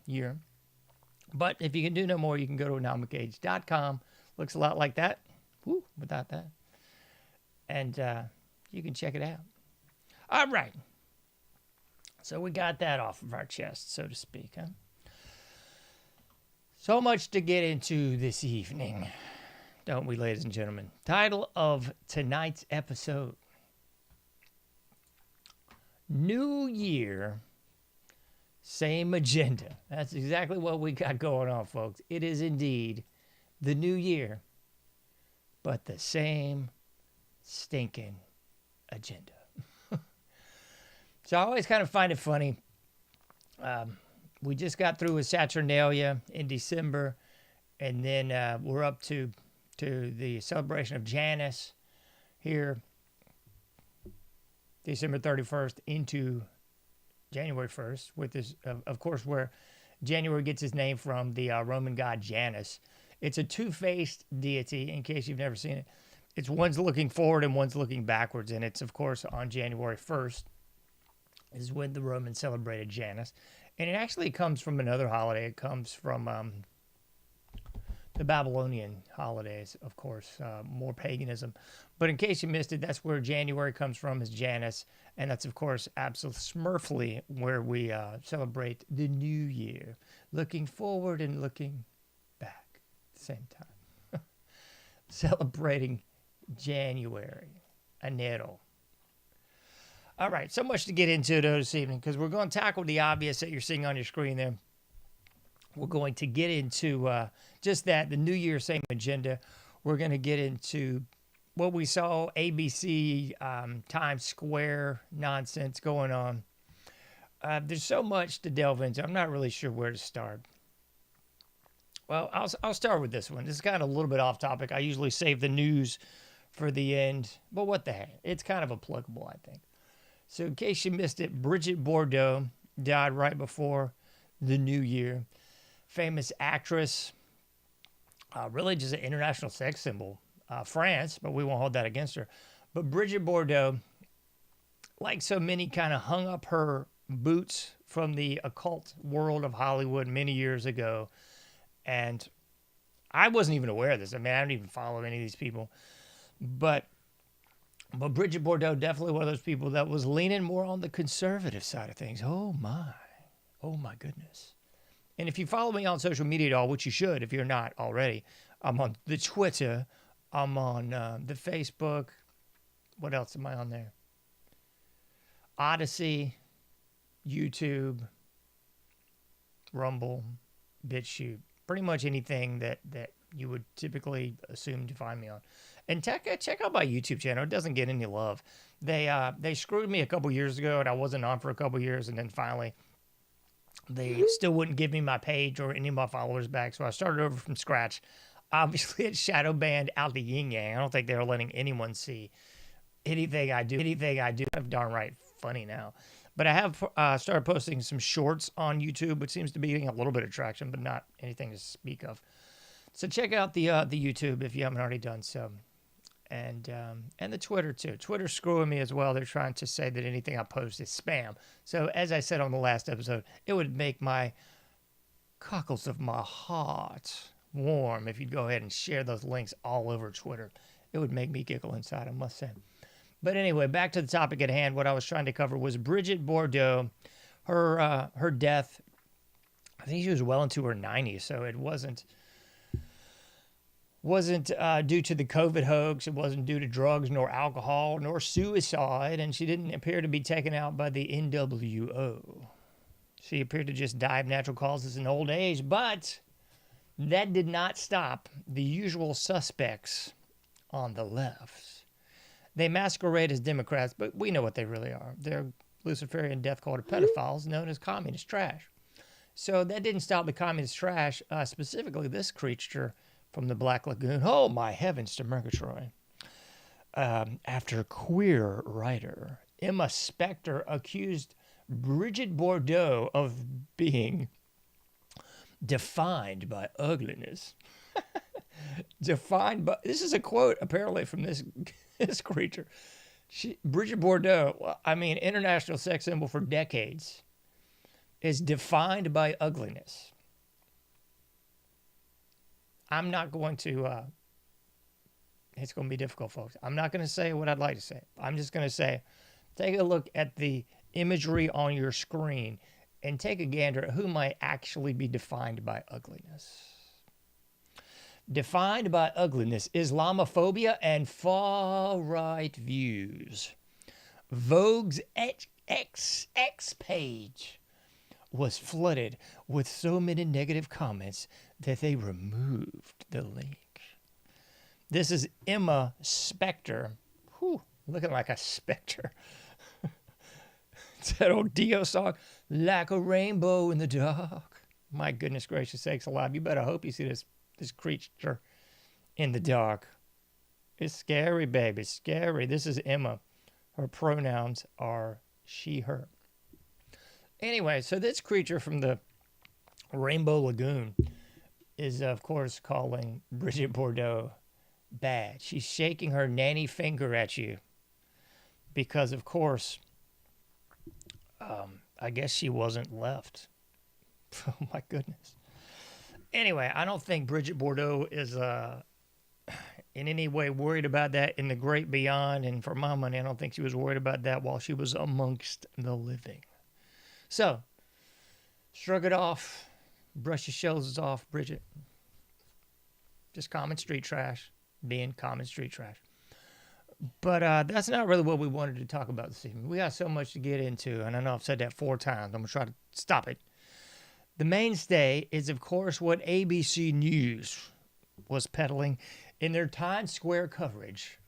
year. But if you can do no more, you can go to anomicage.com. Looks a lot like that. Woo, without that. And you can check it out. All right. So we got that off of our chest, so to speak, huh? So much to get into this evening, don't we, ladies and gentlemen? Title of tonight's episode: New Year, Same Agenda. That's exactly what we got going on, folks. It is indeed the new year, but the same stinking agenda. So I always kind of find it funny. We just got through with Saturnalia in December, and then we're up to the celebration of Janus here, December 31st into January 1st, with this, of course, where January gets its name from the Roman god Janus. It's a two-faced deity, in case you've never seen it. It's one's looking forward and one's looking backwards, and it's, of course, on January 1st is when the Romans celebrated Janus. And it actually comes from another holiday. It comes from the Babylonian holidays, of course, more paganism. But in case you missed it, that's where January comes from, is Janus. And that's, of course, absolutely smurfly where we celebrate the new year, looking forward and looking back at the same time. Celebrating January, enero. All right, so much to get into this evening, because we're going to tackle the obvious that you're seeing on your screen there. We're going to get into just that, the New Year, same agenda. We're going to get into what we saw, ABC, Times Square nonsense going on. There's so much to delve into. I'm not really sure where to start. Well, I'll start with this one. This is kind of a little bit off topic. I usually save the news for the end, but what the heck? It's kind of applicable, I think. So in case you missed it, Bridget Bardot died right before the new year. Famous actress, really just an international sex symbol. France, but we won't hold that against her. But Bridget Bardot, like so many, kind of hung up her boots from the occult world of Hollywood many years ago. And I wasn't even aware of this. I mean, I don't even follow any of these people. But Bridget Bardot, definitely one of those people that was leaning more on the conservative side of things. Oh my goodness. And if you follow me on social media at all, which you should if you're not already, I'm on the Twitter, I'm on the Facebook. What else am I on there? Odyssey, YouTube, Rumble, BitChute, pretty much anything that you would typically assume to find me on. And check out my YouTube channel. It doesn't get any love. They screwed me a couple years ago, and I wasn't on for a couple years, and then finally they still wouldn't give me my page or any of my followers back, so I started over from scratch. Obviously, it's shadow banned out the yin yang. I don't think they're letting anyone see anything I do. I'm darn right funny now. But I have started posting some shorts on YouTube, which seems to be getting a little bit of traction, but not anything to speak of. So check out the YouTube if you haven't already done so. And the Twitter, too. Twitter's screwing me as well. They're trying to say that anything I post is spam. So, as I said on the last episode, it would make my cockles of my heart warm if you'd go ahead and share those links all over Twitter. It would make me giggle inside, I must say. But anyway, back to the topic at hand. What I was trying to cover was Bridget Bardot. Her death, I think she was well into her 90s, so it wasn't due to the COVID hoax. It wasn't due to drugs, nor alcohol, nor suicide, and she didn't appear to be taken out by the NWO. She appeared to just die of natural causes in old age, but that did not stop the usual suspects on the left. They masquerade as Democrats, but we know what they really are. They're Luciferian death cult pedophiles known as communist trash. So that didn't stop the communist trash, specifically this creature from the Black Lagoon. Oh, my heavens to Murgatroyd. After queer writer Emma Spector accused Bridget Bardot of being defined by ugliness. Defined by... This is a quote, apparently, from this creature. Bridget Bardot, I mean, international sex symbol for decades, is defined by ugliness. I'm not going to, it's going to be difficult, folks. I'm not going to say what I'd like to say. I'm just going to say, take a look at the imagery on your screen and take a gander at who might actually be defined by ugliness. Defined by ugliness, Islamophobia and far-right views. Vogue's X page was flooded with so many negative comments that they removed the link. This is Emma Spectre. Whew, looking like a specter. It's that old Dio song, like a rainbow in the dark. My goodness gracious sakes alive. You better hope you see this creature in the dark. It's scary, baby. It's scary. This is Emma. Her pronouns are she, her. Anyway, so this creature from the Rainbow Lagoon is, of course, calling Bridget Bardot bad. She's shaking her nanny finger at you because, of course, I guess she wasn't left. Oh, my goodness. Anyway, I don't think Bridget Bardot is in any way worried about that in the great beyond. And for my money, I don't think she was worried about that while she was amongst the living. So, shrug it off. Brush your shoulders off, Bridget. Just common street trash. Being common street trash. But that's not really what we wanted to talk about this evening. We got so much to get into, and I know I've said that 4 times. I'm going to try to stop it. The mainstay is, of course, what ABC News was peddling in their Times Square coverage.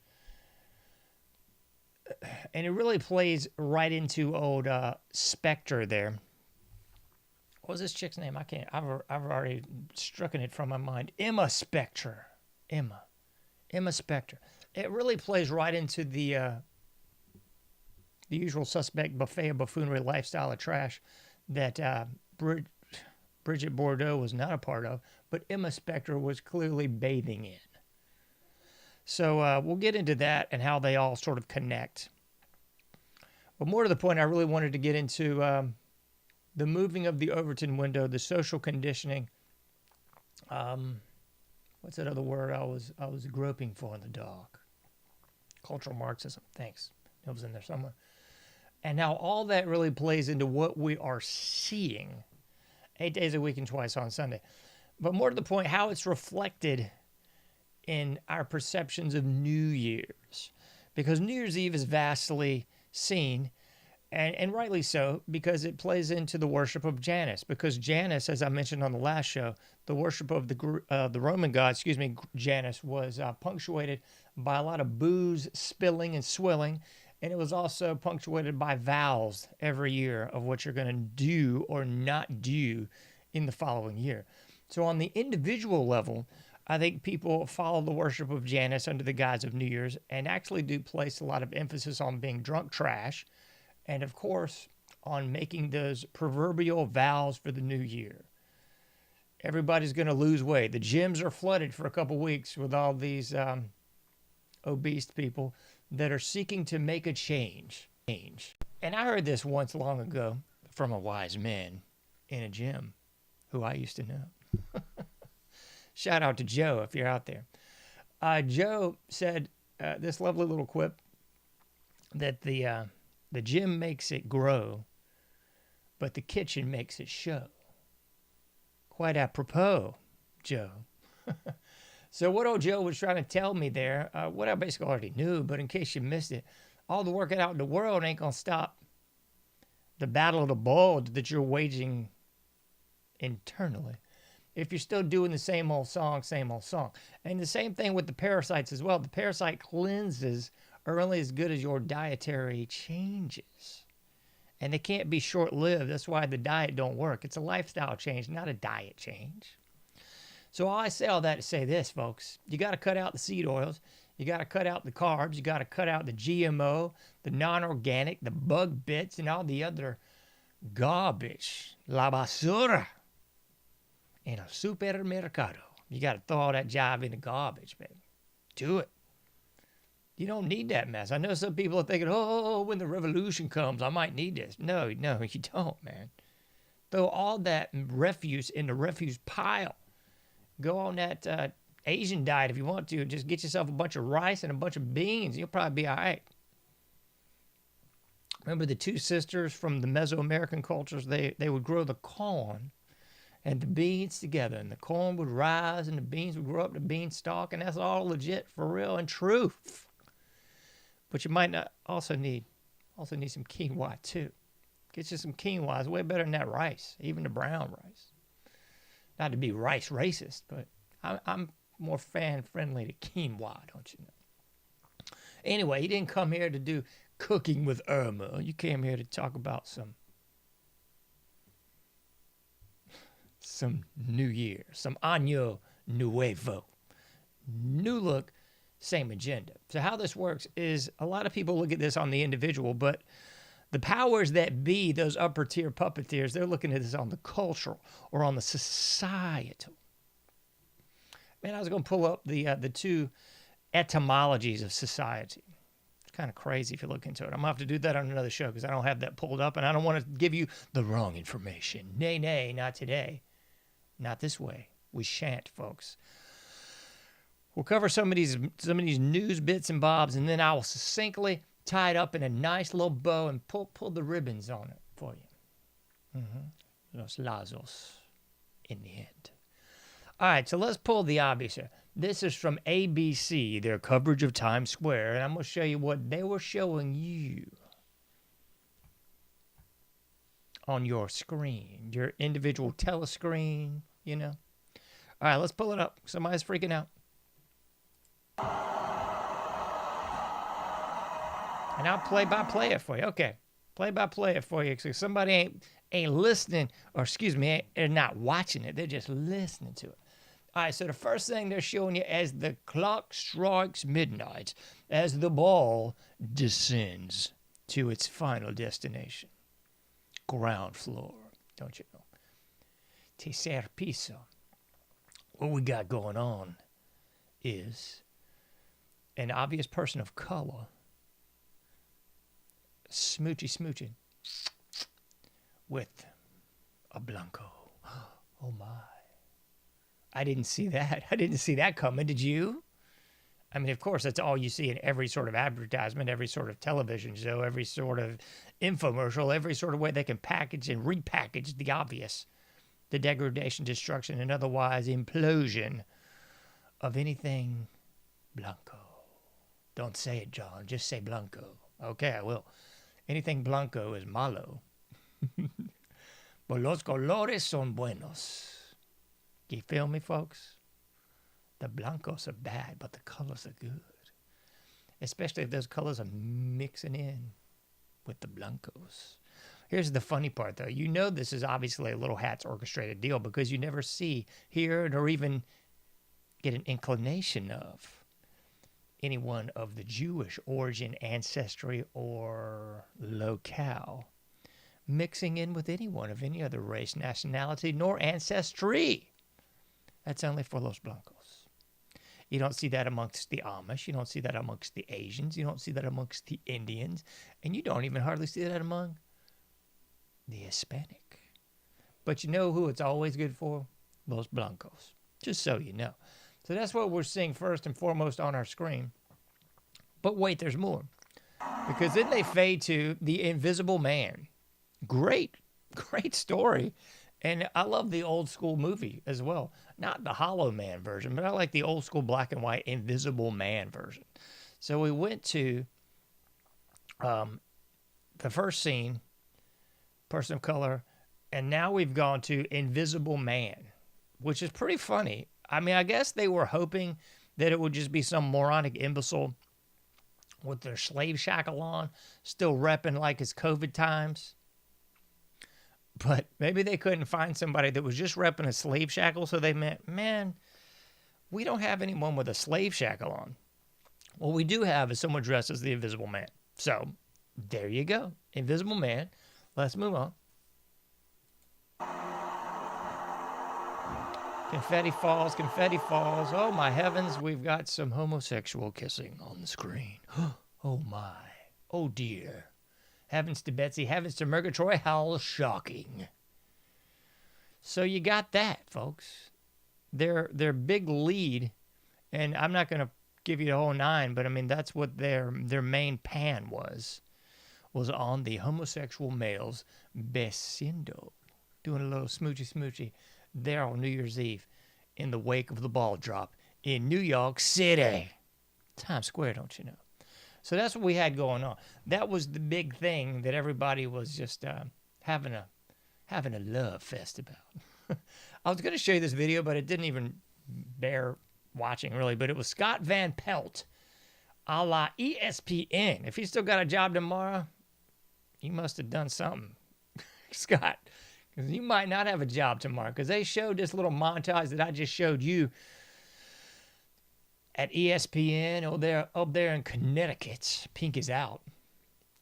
And it really plays right into old Spectre there. What was this chick's name? I've already stricken it from my mind. Emma Spectre. Emma Spectre. It really plays right into the usual suspect buffet of buffoonery lifestyle of trash that Bridget Bardot was not a part of, but Emma Spectre was clearly bathing in. So we'll get into that and how they all sort of connect. But more to the point, I really wanted to get into the moving of the Overton window, the social conditioning. What's that other word I was groping for in the dark? Cultural Marxism. Thanks. It was in there somewhere. And how all that really plays into what we are seeing 8 days a week and twice on Sunday. But more to the point, how it's reflected in our perceptions of New Year's. Because New Year's Eve is vastly seen, and rightly so, because it plays into the worship of Janus. Because Janus, as I mentioned on the last show, the worship of the Roman god, Janus, was punctuated by a lot of booze spilling and swilling, and it was also punctuated by vows every year of what you're going to do or not do in the following year. So on the individual level, I think people follow the worship of Janus under the guise of New Year's and actually do place a lot of emphasis on being drunk trash and, of course, on making those proverbial vows for the new year. Everybody's going to lose weight. The gyms are flooded for a couple weeks with all these obese people that are seeking to make a change. And I heard this once long ago from a wise man in a gym who I used to know. Shout out to Joe if you're out there. Joe said this lovely little quip that the gym makes it grow, but the kitchen makes it show. Quite apropos, Joe. So what old Joe was trying to tell me there, what I basically already knew, but in case you missed it, all the working out in the world ain't going to stop the battle of the bulge that you're waging internally if you're still doing the same old song. And the same thing with the parasites as well. The parasite cleanses are only as good as your dietary changes. And they can't be short-lived. That's why the diet don't work. It's a lifestyle change, not a diet change. So I say all that to say this, folks. You got to cut out the seed oils. You got to cut out the carbs. You got to cut out the GMO, the non-organic, the bug bits, and all the other garbage. La basura. In a supermercado. You got to throw all that jive in the garbage, baby. Do it. You don't need that mess. I know some people are thinking, oh, when the revolution comes, I might need this. No, you don't, man. Throw all that refuse in the refuse pile. Go on that Asian diet if you want to. Just get yourself a bunch of rice and a bunch of beans. You'll probably be all right. Remember the two sisters from the Mesoamerican cultures? They would grow the corn and the beans together, and the corn would rise and the beans would grow up the beanstalk, and that's all legit, for real and truth. But you might not also need some quinoa too. Get you some quinoa. It's way better than that rice, even the brown rice. Not to be rice racist, but I'm more fan-friendly to quinoa, don't you know? Anyway, you didn't come here to do cooking with Irma. You came here to talk about some New Year, some Año Nuevo. New look, same agenda. So how this works is a lot of people look at this on the individual, but the powers that be, those upper tier puppeteers, they're looking at this on the cultural or on the societal. Man, I was going to pull up the two etymologies of society. It's kind of crazy if you look into it. I'm going to have to do that on another show because I don't have that pulled up, and I don't want to give you the wrong information. Nay, nay, not today. Not this way. We shan't, folks. We'll cover some of these news bits and bobs, and then I will succinctly tie it up in a nice little bow and pull the ribbons on it for you. Los lazos in the end. All right, so let's pull the obvious here. This is from ABC, their coverage of Times Square, and I'm going to show you what they were showing you on your screen, your individual telescreen, you know. All right, let's pull it up. Somebody's freaking out. And I'll play-by-play it for you. Okay, play-by-play it for you. So somebody ain't listening, or excuse me, they're not watching it. They're just listening to it. All right, so the first thing they're showing you as the clock strikes midnight, as the ball descends to its final destination. Ground floor, don't you know? Tercer piso. What we got going on is an obvious person of color smooching with a blanco. Oh my. I didn't see that. I didn't see that coming. Did you? I mean, of course, that's all you see in every sort of advertisement, every sort of television show, every sort of infomercial, every sort of way they can package and repackage the obvious. The degradation, destruction, and otherwise implosion of anything blanco. Don't say it, John. Just say blanco. Okay, I will. Anything blanco is malo. But los colores son buenos. You feel me, folks? The blancos are bad, but the colors are good. Especially if those colors are mixing in with the blancos. Here's the funny part, though. You know this is obviously a Little Hats orchestrated deal because you never see, hear, or even get an inclination of anyone of the Jewish origin, ancestry, or locale mixing in with anyone of any other race, nationality, nor ancestry. That's only for Los Blancos. You don't see that amongst the Amish. You don't see that amongst the Asians. You don't see that amongst the Indians. And you don't even hardly see that among the Hispanic. But you know who it's always good for? Los Blancos. Just so you know. So that's what we're seeing first and foremost on our screen. But wait, there's more. Because then they fade to the Invisible Man. Great story. And I love the old school movie as well. Not the Hollow Man version, but I like the old school black and white Invisible Man version. So we went to the first scene, person of color, and now we've gone to Invisible Man, which is pretty funny. I mean, I guess they were hoping that it would just be some moronic imbecile with their slave shackle on, still repping like it's COVID times. But maybe they couldn't find somebody that was just repping a slave shackle, so they meant, man, we don't have anyone with a slave shackle on. What we do have is someone dressed as the Invisible Man. So, there you go. Invisible Man. Let's move on. Confetti falls, confetti falls. Oh, my heavens, we've got some homosexual kissing on the screen. Oh, my. Oh, dear. Heavens to Betsy, heavens to Murgatroyd, how shocking. So you got that, folks. Their big lead, and I'm not going to give you the whole 9, but I mean that's what their main pan was on the homosexual males besindo, doing a little smoochy there on New Year's Eve in the wake of the ball drop in New York City. Times Square, don't you know? So that's what we had going on. That was the big thing that everybody was just having a love fest about. I was going to show you this video, but it didn't even bear watching, really. But it was Scott Van Pelt, a la ESPN. If he's still got a job tomorrow, he must have done something, Scott. Because you might not have a job tomorrow. Because they showed this little montage that I just showed you at ESPN up there in Connecticut. Pink is out.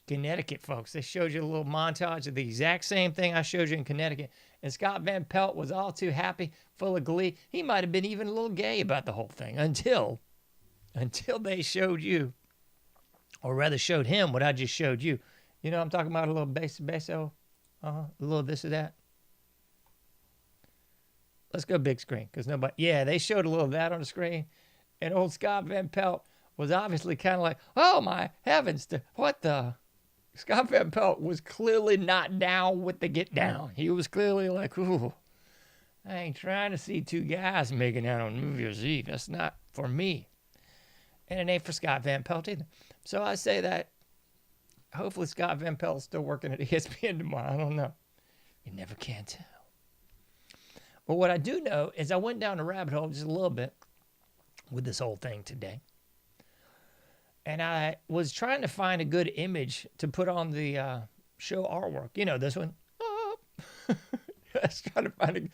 Connecticut, folks. They showed you a little montage of the exact same thing I showed you in Connecticut. And Scott Van Pelt was all too happy, full of glee. He might have been even a little gay about the whole thing until they showed you, or rather showed him what I just showed you. You know what I'm talking about? A little basso, a little this or that. Let's go big screen, because nobody, yeah, they showed a little of that on the screen. And old Scott Van Pelt was obviously kind of like, oh my heavens, what the? Scott Van Pelt was clearly not down with the get down. He was clearly like, ooh, I ain't trying to see 2 guys making out on New Year's Eve. That's not for me. And it ain't for Scott Van Pelt either. So I say that hopefully Scott Van Pelt's still working at ESPN tomorrow. I don't know. You never can tell. But what I do know is I went down the rabbit hole just a little bit with this whole thing today. And I was trying to find a good image to put on the show artwork. You know, this one. I was trying to find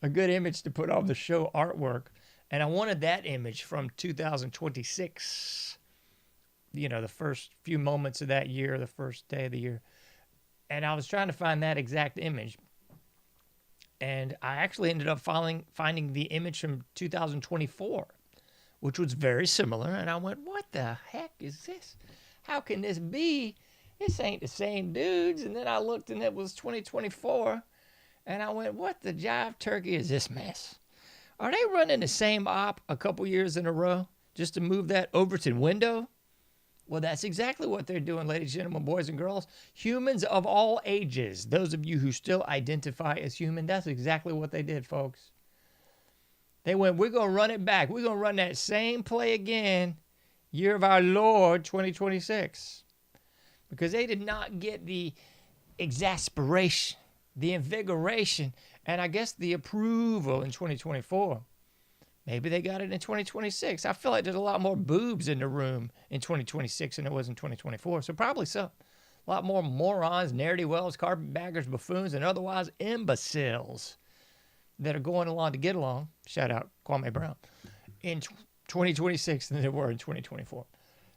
a good image to put on the show artwork. And I wanted that image from 2026. You know, the first few moments of that year, the first day of the year. And I was trying to find that exact image. And I actually ended up finding the image from 2024, which was very similar. And I went, what the heck is this? How can this be? This ain't the same dudes. And then I looked and it was 2024. And I went, what the jive turkey is this mess? Are they running the same op a couple years in a row just to move that Overton window? Well, that's exactly what they're doing, ladies and gentlemen, boys and girls. Humans of all ages, those of you who still identify as human, that's exactly what they did, folks. They went, we're going to run it back. We're going to run that same play again, year of our Lord, 2026. Because they did not get the exasperation, the invigoration, and I guess the approval in 2024. Maybe they got it in 2026. I feel like there's a lot more boobs in the room in 2026 than there was in 2024. So probably so. A lot more morons, ne'er-do-wells, carpetbaggers, buffoons, and otherwise imbeciles that are going along to get along. Shout out Kwame Brown. In 2026 than there were in 2024.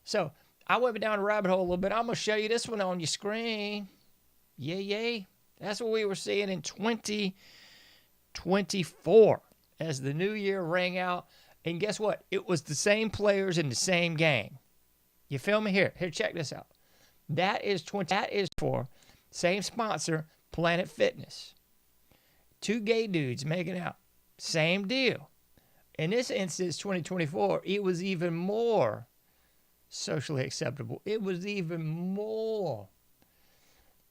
So I went down the rabbit hole a little bit. I'm going to show you this one on your screen. Yay. That's what we were seeing in 2024. As the new year rang out, and guess what? It was the same players in the same game. You feel me? Here, check this out. That is for same sponsor, Planet Fitness. 2 gay dudes making out. Same deal. In this instance, 2024, it was even more socially acceptable. It was even more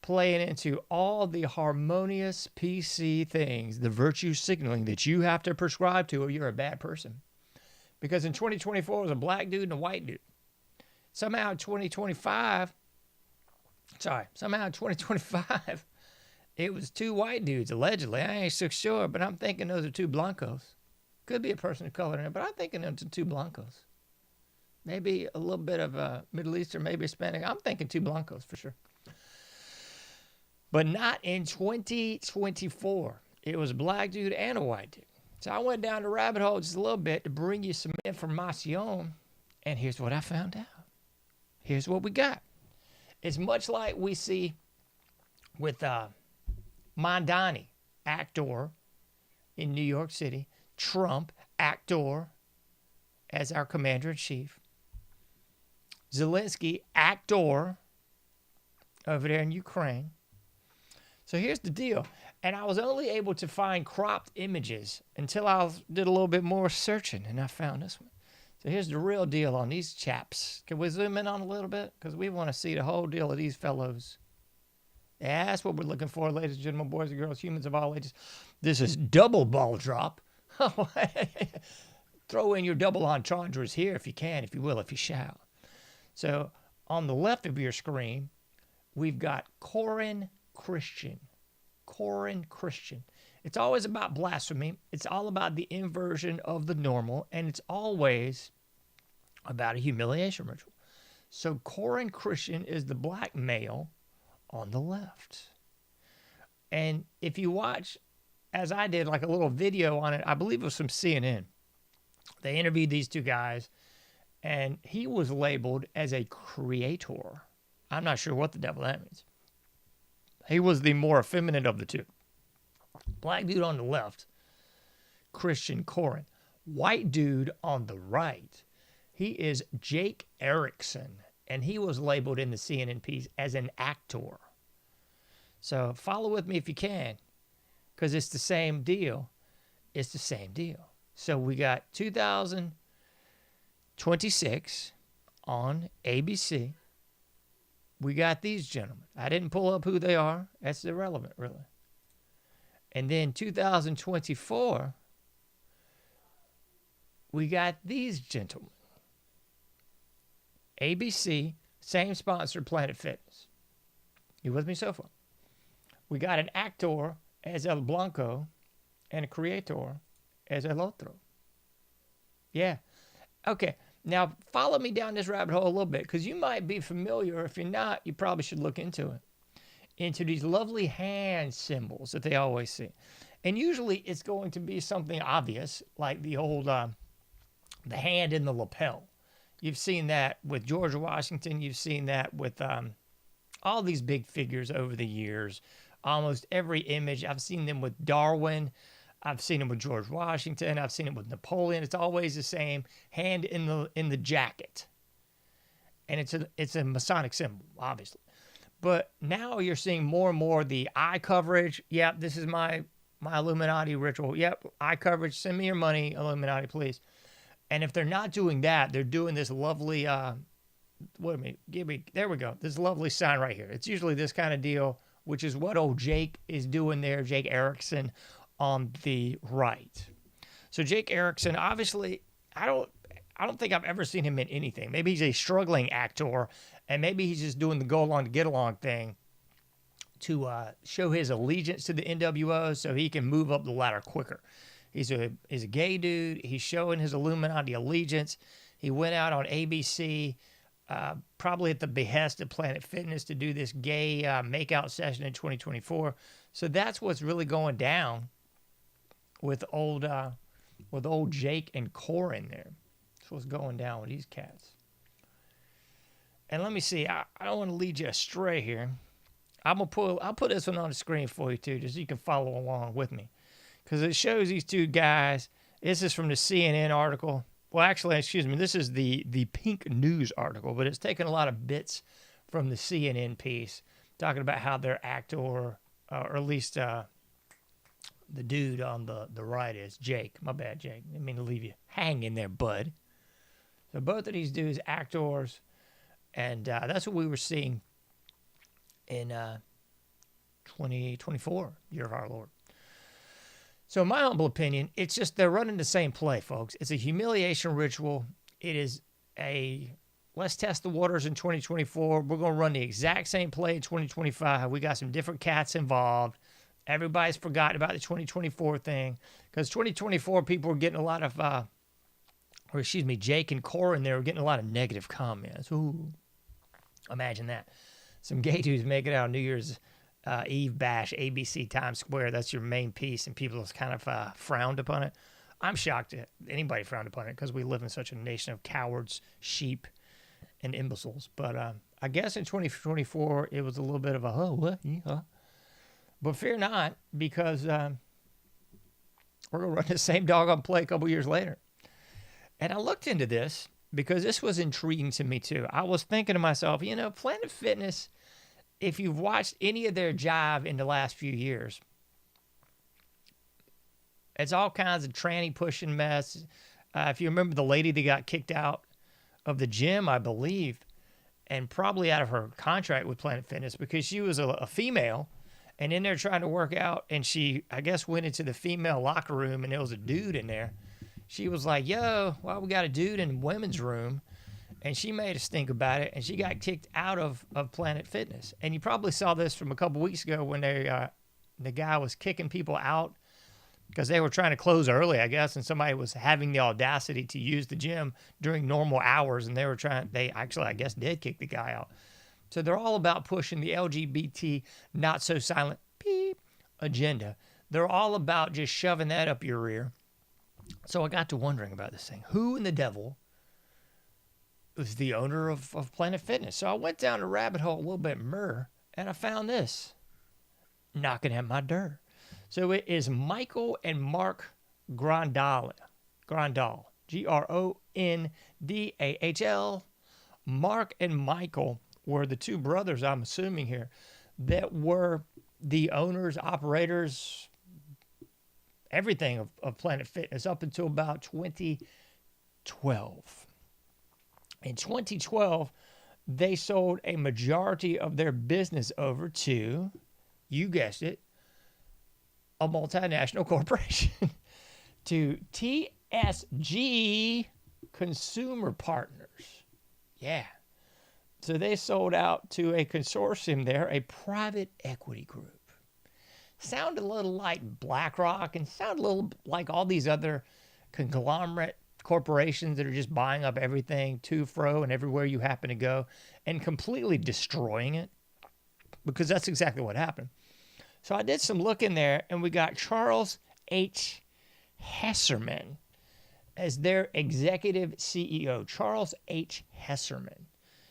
playing into all the harmonious PC things, the virtue signaling that you have to prescribe to or you're a bad person. Because in 2024, it was a black dude and a white dude. Somehow in 2025, it was 2 white dudes, allegedly. I ain't so sure, but I'm thinking those are 2 blancos. Could be a person of color in it, but I'm thinking those are 2 blancos. Maybe a little bit of Middle Eastern, maybe Hispanic. I'm thinking 2 blancos for sure. But not in 2024. It was a black dude and a white dude. So I went down the rabbit hole just a little bit to bring you some information. And here's what I found out. Here's what we got. It's much like we see with Mondani, actor in New York City. Trump, actor as our commander-in-chief. Zelensky, actor over there in Ukraine. So here's the deal. And I was only able to find cropped images until I did a little bit more searching, and I found this one. So here's the real deal on these chaps. Can we zoom in on a little bit? Because we want to see the whole deal of these fellows. Yeah, that's what we're looking for, ladies and gentlemen, boys and girls, humans of all ages. This is double ball drop. Throw in your double entendres here if you can, if you will, if you shall. So on the left of your screen, we've got Corin Christian. Corin Christian. It's always about blasphemy. It's all about the inversion of the normal, and it's always about a humiliation ritual. So Corin Christian is the black male on the left. And if you watch, as I did, like a little video on it, I believe it was from CNN. They interviewed these two guys, and he was labeled as a creator. I'm not sure what the devil that means. He was the more effeminate of the two. Black dude on the left, Christian Corin. White dude on the right, he is Jake Erickson, and he was labeled in the CNN piece as an actor. So follow with me if you can, because it's the same deal. It's the same deal. So we got 2026 on ABC. We got these gentlemen. I didn't pull up who they are. That's irrelevant, really. And then 2024, we got these gentlemen. ABC, same sponsor, Planet Fitness. You with me so far? We got an actor as El Blanco and a creator as El Otro. Yeah. Okay. Now, follow me down this rabbit hole a little bit, because you might be familiar. If you're not, you probably should look into it. Into these lovely hand symbols that they always see. And usually it's going to be something obvious, like the old, the hand in the lapel. You've seen that with George Washington. You've seen that with all these big figures over the years. Almost every image. I've seen them with Darwin. I've seen them with George Washington. I've seen it with Napoleon. It's always the same hand in the jacket. And it's a Masonic symbol, obviously. But now you're seeing more and more the eye coverage. Yep, this is my Illuminati ritual. Yep, eye coverage. Send me your money, Illuminati, please. And if they're not doing that, they're doing this lovely, there we go. This lovely sign right here. It's usually this kind of deal, which is what old Jake is doing there, Jake Erickson on the right. So Jake Erickson, obviously, I don't think I've ever seen him in anything. Maybe he's a struggling actor, and maybe he's just doing the go along to get along thing to show his allegiance to the NWO so he can move up the ladder quicker. He's a gay dude. He's showing his Illuminati allegiance. He went out on ABC, probably at the behest of Planet Fitness, to do this gay makeout session in 2024. So that's what's really going down with old Jake and Corin there. That's what's going down with these cats. And let me see. I don't want to lead you astray here. I'll put this one on the screen for you too, just so you can follow along with me, because it shows these two guys. This is from the CNN article. Well, actually, excuse me. This is the Pink News article, but it's taken a lot of bits from the CNN piece, talking about how their actor, or at least the dude on the right is Jake. My bad, Jake. Didn't mean to leave you hanging there, bud. So both of these dudes, actors, and that's what we were seeing in 2024, year of our Lord. So in my humble opinion, it's just they're running the same play, folks. It's a humiliation ritual. It is let's test the waters in 2024. We're going to run the exact same play in 2025. We got some different cats involved. Everybody's forgotten about the 2024 thing, because 2024 people were getting a lot of, Jake and Corin, they were getting a lot of negative comments. Ooh, imagine that. Some gay dudes making out on New Year's Eve bash, ABC Times Square. That's your main piece, and people have kind of frowned upon it. I'm shocked that anybody frowned upon it, because we live in such a nation of cowards, sheep, and imbeciles. But I guess in 2024, it was a little bit of a, what? Yeah. But fear not, because we're going to run the same doggone play a couple years later. And I looked into this because this was intriguing to me too. I was thinking to myself, Planet Fitness, if you've watched any of their jive in the last few years, It's all kinds of tranny pushing mess. If you remember the lady that got kicked out of the gym, I believe, and probably out of her contract with Planet Fitness because she was a female and in there trying to work out, and she, I guess, went into the female locker room and there was a dude in there. She was like, yo, why we got a dude in the women's room? And she made a stink about it, and she got kicked out of Planet Fitness. And you probably saw this from a couple weeks ago when the guy was kicking people out because they were trying to close early, I guess, and somebody was having the audacity to use the gym during normal hours, and they actually, I guess, did kick the guy out. So they're all about pushing the LGBT not so silent beep agenda. They're all about just shoving that up your rear. So I got to wondering about this thing. Who in the devil was the owner of Planet Fitness? So I went down a rabbit hole a little bit more, and I found this knocking at my door. So it is Michael and Mark Grandal, Grondal. Mark and Michael were the two brothers, I'm assuming here, that were the owners, operators, everything of Planet Fitness up until about 2012. In 2012, they sold a majority of their business over to, you guessed it, a multinational corporation, to TSG Consumer Partners. Yeah. So they sold out to a consortium there, a private equity group. Sounded a little like BlackRock and sounded a little like all these other conglomerate corporations that are just buying up everything to, fro, and everywhere you happen to go and completely destroying it, because that's exactly what happened. So I did some looking there, and we got Charles H. Hesserman as their executive CEO. Charles H. Hesserman.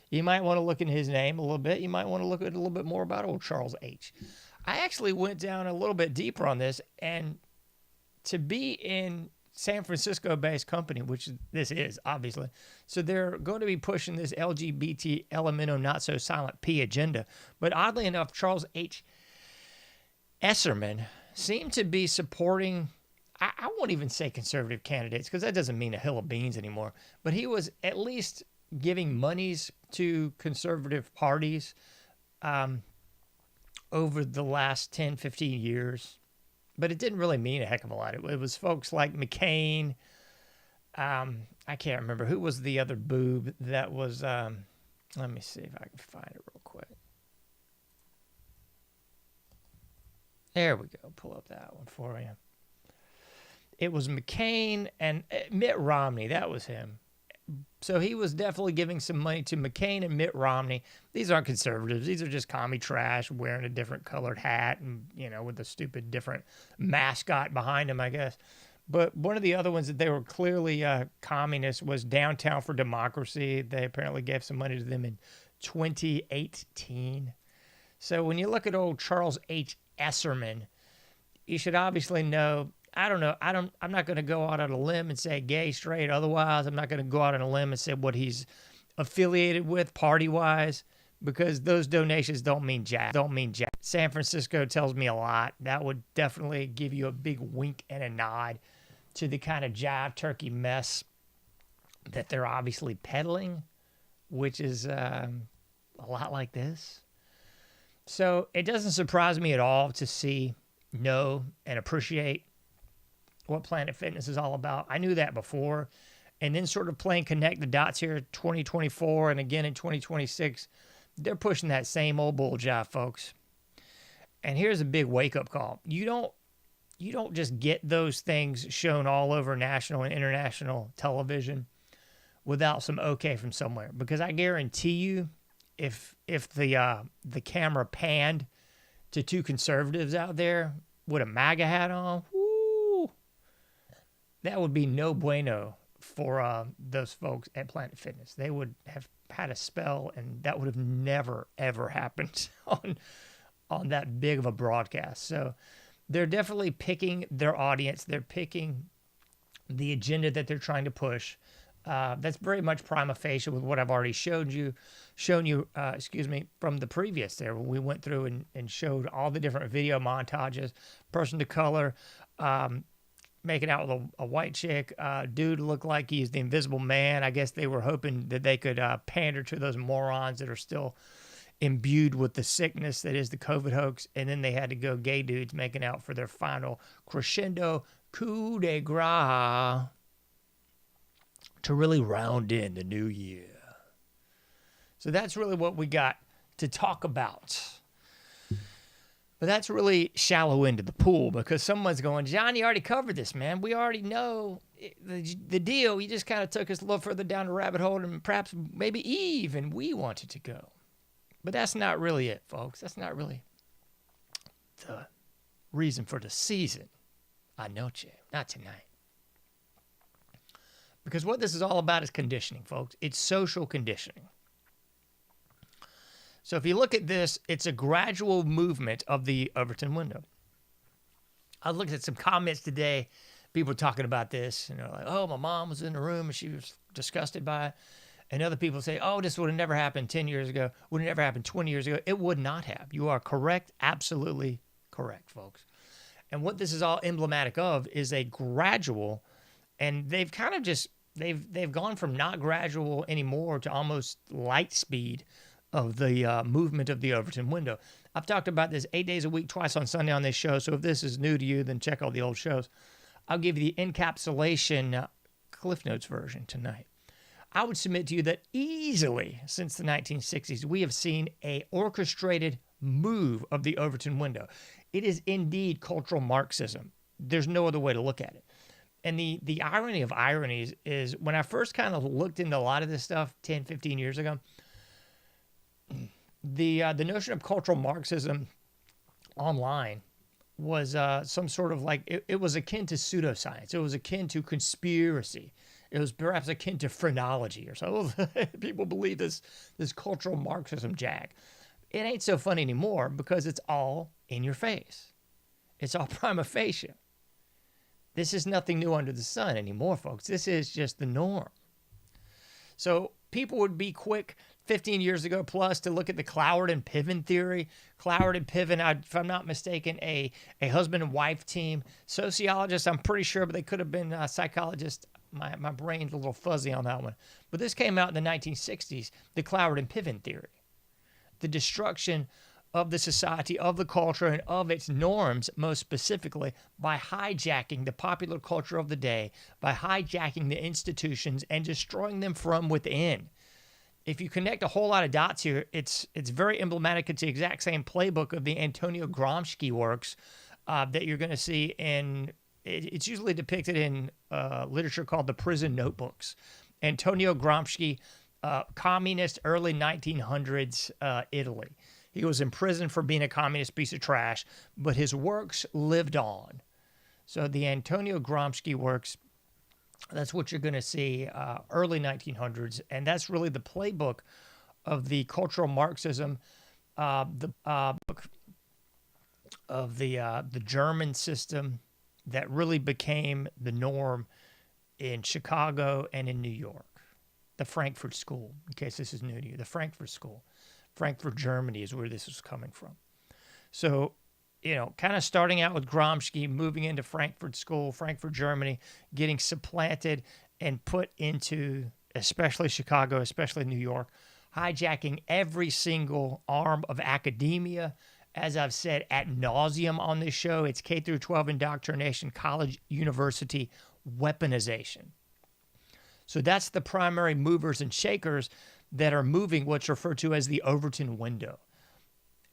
You might want to look into his name a little bit. You might want to look at a little bit more about old Charles H. I actually went down a little bit deeper on this, and to be in San Francisco-based company, which this is, obviously. So they're going to be pushing this LGBT Elemento Not So Silent P agenda. But oddly enough, Charles H. Esserman seemed to be supporting, I won't even say conservative candidates because that doesn't mean a hill of beans anymore. But he was at least giving monies to conservative parties over the last 10, 15 years. But it didn't really mean a heck of a lot. It was folks like McCain. I can't remember. Who was the other boob that was, let me see if I can find it real quick. There we go. Pull up that one for you. It was McCain and Mitt Romney. That was him. So he was definitely giving some money to McCain and Mitt Romney. These aren't conservatives. These are just commie trash wearing a different colored hat and, with a stupid different mascot behind them, I guess. But one of the other ones that they were clearly communist was Downtown for Democracy. They apparently gave some money to them in 2018. So when you look at old Charles H. Esserman, you should obviously know, I don't know, I'm not going to go out on a limb and say gay, straight, otherwise. I'm not going to go out on a limb and say what he's affiliated with party-wise, because those donations don't mean jack. San Francisco tells me a lot. That would definitely give you a big wink and a nod to the kind of jive turkey mess that they're obviously peddling, which is a lot like this. So it doesn't surprise me at all to see, know, and appreciate what Planet Fitness is all about. I knew that before. And then sort of playing connect the dots here, 2024 and again in 2026, they're pushing that same old bull jive, folks. And here's a big wake-up call. You don't just get those things shown all over national and international television without some okay from somewhere. Because I guarantee you, if the camera panned to two conservatives out there with a MAGA hat on, whoo, that would be no bueno for those folks at Planet Fitness. They would have had a spell, and that would have never, ever happened on that big of a broadcast. So they're definitely picking their audience. They're picking the agenda that they're trying to push. That's very much prima facie with what I've already shown you, from the previous there, when we went through and showed all the different video montages, person to color, making out with a white chick. Dude looked like he's the Invisible Man. I guess they were hoping that they could pander to those morons that are still imbued with the sickness that is the COVID hoax. And then they had to go gay dudes making out for their final crescendo coup de grace to really round in the new year. So that's really what we got to talk about. But that's really shallow into the pool, because someone's going, John, you already covered this, man. We already know the deal. You just kind of took us a little further down the rabbit hole, and perhaps maybe Eve and we wanted to go. But that's not really it, folks. That's not really the reason for the season. Anoche, not tonight. Because what this is all about is conditioning, folks. It's social conditioning. So if you look at this, it's a gradual movement of the Overton window. I looked at some comments today. People talking about this, and they're like, oh, my mom was in the room and she was disgusted by it. And other people say, oh, this would have never happened 10 years ago, would have never happened 20 years ago. It would not have. You are correct, absolutely correct, folks. And what this is all emblematic of is a gradual, and they've kind of just, they've gone from not gradual anymore to almost light speed of the movement of the Overton window. I've talked about this 8 days a week, twice on Sunday on this show. So if this is new to you, then check all the old shows. I'll give you the encapsulation Cliff Notes version tonight. I would submit to you that easily since the 1960s, we have seen a orchestrated move of the Overton window. It is indeed cultural Marxism. There's no other way to look at it. And the irony of ironies is when I first kind of looked into a lot of this stuff 10, 15 years ago, the notion of cultural Marxism online was some sort of like, it was akin to pseudoscience. It was akin to conspiracy. It was perhaps akin to phrenology or so. People believe this cultural Marxism jag. It ain't so funny anymore because it's all in your face. It's all prima facie. This is nothing new under the sun anymore, folks. This is just the norm. So people would be quick 15 years ago plus to look at the Cloward and Piven theory. Cloward and Piven, if I'm not mistaken, a husband and wife team. Sociologists, I'm pretty sure, but they could have been psychologists. My brain's a little fuzzy on that one. But this came out in the 1960s, the Cloward and Piven theory. The destruction of the society, of the culture, and of its norms, most specifically, by hijacking the popular culture of the day, by hijacking the institutions and destroying them from within. If you connect a whole lot of dots here, it's very emblematic. It's the exact same playbook of the Antonio Gramsci works that you're going to see in, it's usually depicted in literature called the prison notebooks. Antonio Gramsci, communist, early 1900s Italy. He was in prison for being a communist piece of trash, but his works lived on. So the Antonio Gramsci works, that's what you're going to see early 1900s, and that's really the playbook of the cultural Marxism, the German system that really became the norm in Chicago and in New York. The Frankfurt School, in case this is new to you, the Frankfurt School. Frankfurt, Germany is where this is coming from. So, kind of starting out with Gramsci, moving into Frankfurt School, Frankfurt, Germany, getting supplanted and put into, especially Chicago, especially New York, hijacking every single arm of academia. As I've said ad nauseum on this show, it's K through 12 indoctrination, college, university, weaponization. So that's the primary movers and shakers that are moving what's referred to as the Overton window.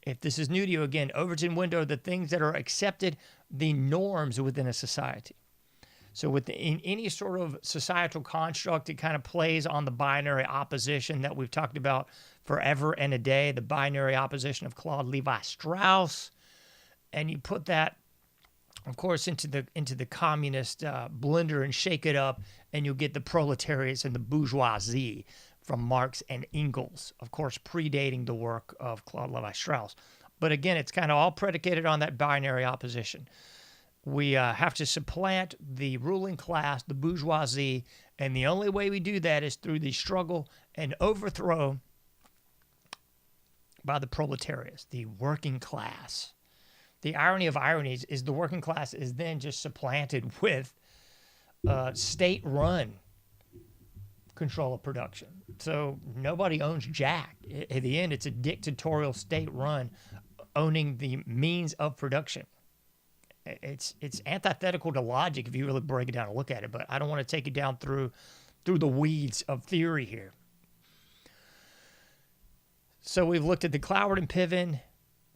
If this is new to you, again, Overton window, the things that are accepted, the norms within a society. So in any sort of societal construct, it kind of plays on the binary opposition that we've talked about forever and a day, the binary opposition of Claude Levi-Strauss. And you put that, of course, into the communist blender and shake it up, and you'll get the proletariats and the bourgeoisie from Marx and Engels, of course, predating the work of Claude Levi-Strauss. But again, it's kind of all predicated on that binary opposition. We have to supplant the ruling class, the bourgeoisie, and the only way we do that is through the struggle and overthrow by the proletariats, the working class, The irony of ironies is the working class is then just supplanted with state-run control of production. So nobody owns jack. At the end, it's a dictatorial state-run owning the means of production. It's antithetical to logic if you really break it down and look at it, but I don't want to take it down through the weeds of theory here. So we've looked at the Cloward and Piven.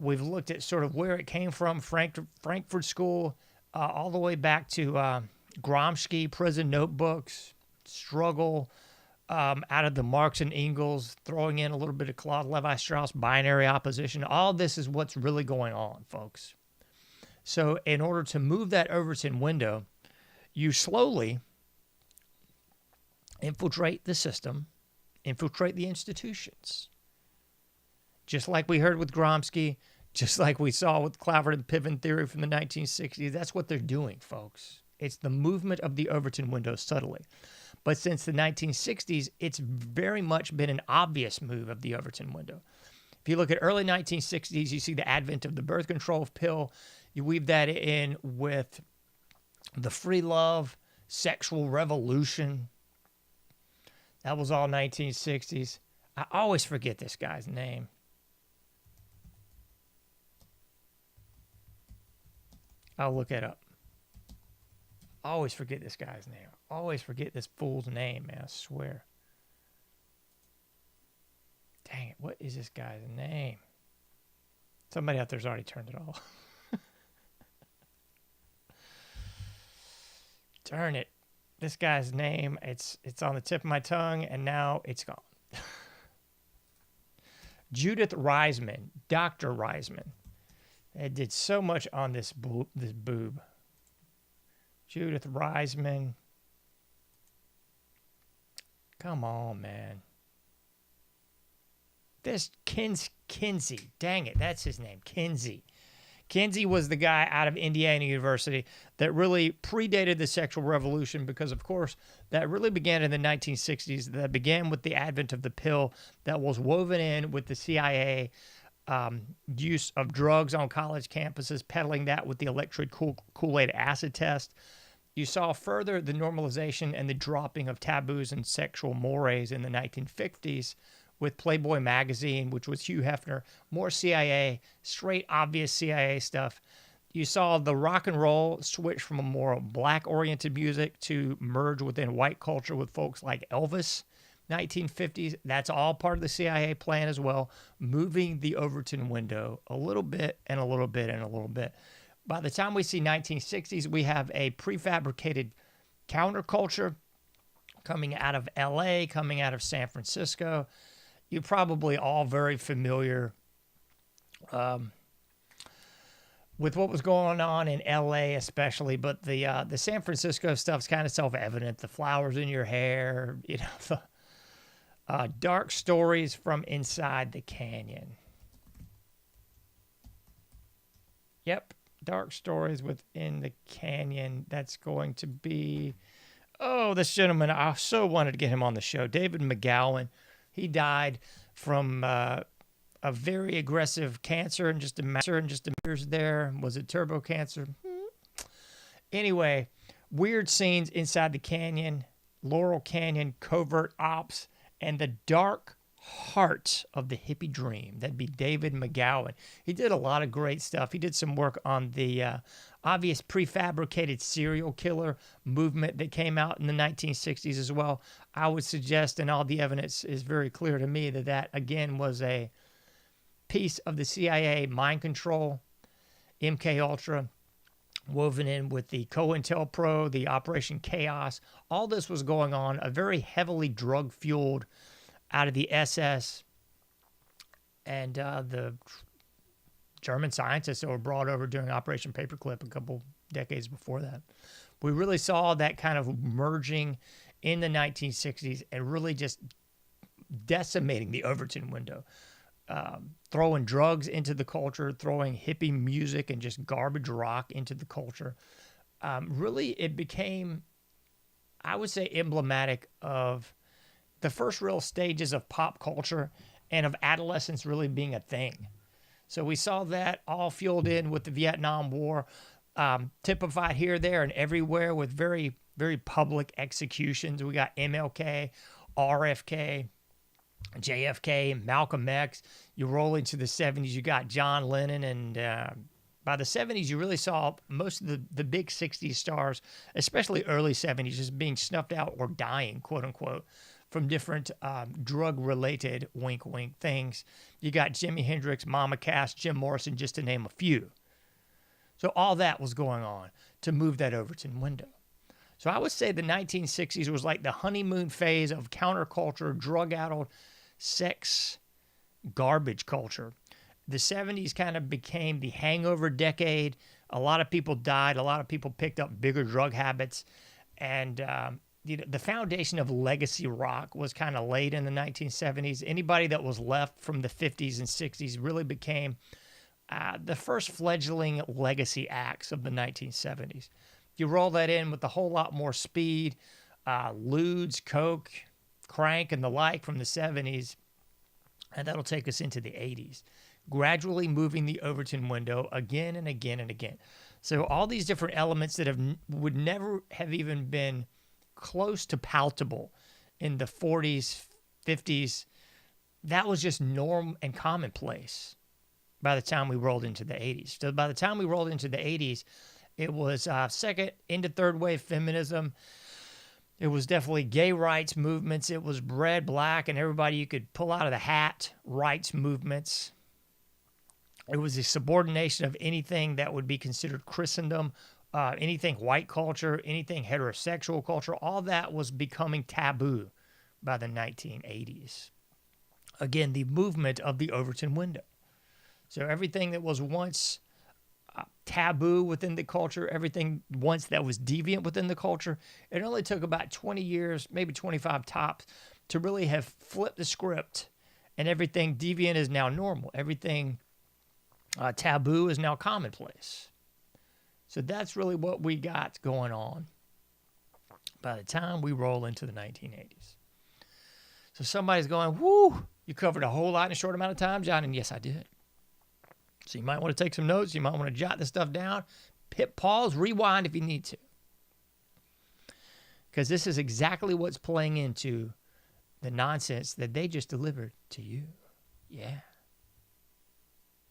We've looked at sort of where it came from, Frankfurt School, all the way back to Gramsci, prison notebooks, struggle out of the Marx and Engels, throwing in a little bit of Claude Levi-Strauss, binary opposition. All this is what's really going on, folks. So in order to move that Overton window, you slowly infiltrate the system, infiltrate the institutions. Just like we heard with Gramsci, just like we saw with Cloward and Piven theory from the 1960s, that's what they're doing, folks. It's the movement of the Overton window subtly. But since the 1960s, it's very much been an obvious move of the Overton window. If you look at early 1960s, you see the advent of the birth control pill. You weave that in with the free love, sexual revolution. That was all 1960s. I always forget this guy's name. I'll look it up. Always forget this guy's name. Always forget this fool's name, man. I swear. Dang it. What is this guy's name? Somebody out there's already turned it off. Darn it. This guy's name, it's on the tip of my tongue, and now it's gone. Judith Reisman. Dr. Reisman. It did so much on this boob. Judith Reisman. Come on, man. This Kinsey. Dang it, that's his name. Kinsey. Kinsey was the guy out of Indiana University that really predated the sexual revolution because, of course, that really began in the 1960s. That began with the advent of the pill that was woven in with the CIA use of drugs on college campuses, peddling that with the electric Kool-Aid acid test. You saw further the normalization and the dropping of taboos and sexual mores in the 1950s with Playboy magazine, which was Hugh Hefner, more CIA, straight obvious CIA stuff. You saw the rock and roll switch from a more black-oriented music to merge within white culture with folks like Elvis, 1950s. That's all part of the CIA plan as well, moving the Overton window a little bit and a little bit and a little bit. By the time we see 1960s, we have a prefabricated counterculture coming out of LA, coming out of San Francisco. You're probably all very familiar with what was going on in LA especially, but the San Francisco stuff's kind of self-evident. The flowers in your hair, you know, the dark stories from inside the canyon. Yep, dark stories within the canyon. That's going to be, this gentleman, I so wanted to get him on the show, David McGowan. He died from a very aggressive cancer and just a years there. Was it turbo cancer? Anyway, weird scenes inside the canyon, Laurel Canyon, covert ops, and the dark heart of the hippie dream. That'd be David McGowan. He did a lot of great stuff. He did some work on the obvious prefabricated serial killer movement that came out in the 1960s as well. I would suggest, and all the evidence is very clear to me, that again was a piece of the CIA mind control, MK Ultra, woven in with the COINTELPRO, the Operation Chaos. All this was going on, a very heavily drug-fueled out of the SS and the German scientists that were brought over during Operation Paperclip a couple decades before that. We really saw that kind of merging in the 1960s and really just decimating the Overton window. Throwing drugs into the culture, throwing hippie music and just garbage rock into the culture. Really, it became, I would say, emblematic of the first real stages of pop culture and of adolescence really being a thing. So we saw that all fueled in with the Vietnam War, typified here, there, and everywhere with very, very public executions. We got MLK, RFK, JFK, Malcolm X. You roll into the 70s, you got John Lennon, and by the 70s, you really saw most of the big 60s stars, especially early 70s, just being snuffed out or dying, quote unquote, from different drug-related wink, wink things. You got Jimi Hendrix, Mama Cass, Jim Morrison, just to name a few. So all that was going on to move that Overton window. So I would say the 1960s was like the honeymoon phase of counterculture, drug-addled, sex, garbage culture. The 70s kind of became the hangover decade. A lot of people died. A lot of people picked up bigger drug habits. And the foundation of legacy rock was kind of laid in the 1970s. Anybody that was left from the 50s and 60s really became the first fledgling legacy acts of the 1970s. You roll that in with a whole lot more speed, lewds, coke, crank, and the like from the 70s, and that'll take us into the 80s, gradually moving the Overton window again and again and again. So all these different elements that would never have even been close to palatable in the 40s, 50s, that was just norm and commonplace by the time we rolled into the 80s. So by the time we rolled into the 80s, it was second into third wave feminism. It was definitely gay rights movements. It was red, black, and everybody you could pull out of the hat rights movements. It was the subordination of anything that would be considered Christendom, anything white culture, anything heterosexual culture. All that was becoming taboo by the 1980s. Again, the movement of the Overton window. So everything that was once taboo within the culture, everything once that was deviant within the culture, it only took about 20 years, maybe 25 tops, to really have flipped the script, and everything deviant is now normal. Everything taboo is now commonplace. So that's really what we got going on by the time we roll into the 1980s. So somebody's going, whoo, you covered a whole lot in a short amount of time, John, and yes, I did. So you might want to take some notes. You might want to jot this stuff down. Hit pause, rewind if you need to. Because this is exactly what's playing into the nonsense that they just delivered to you. Yeah.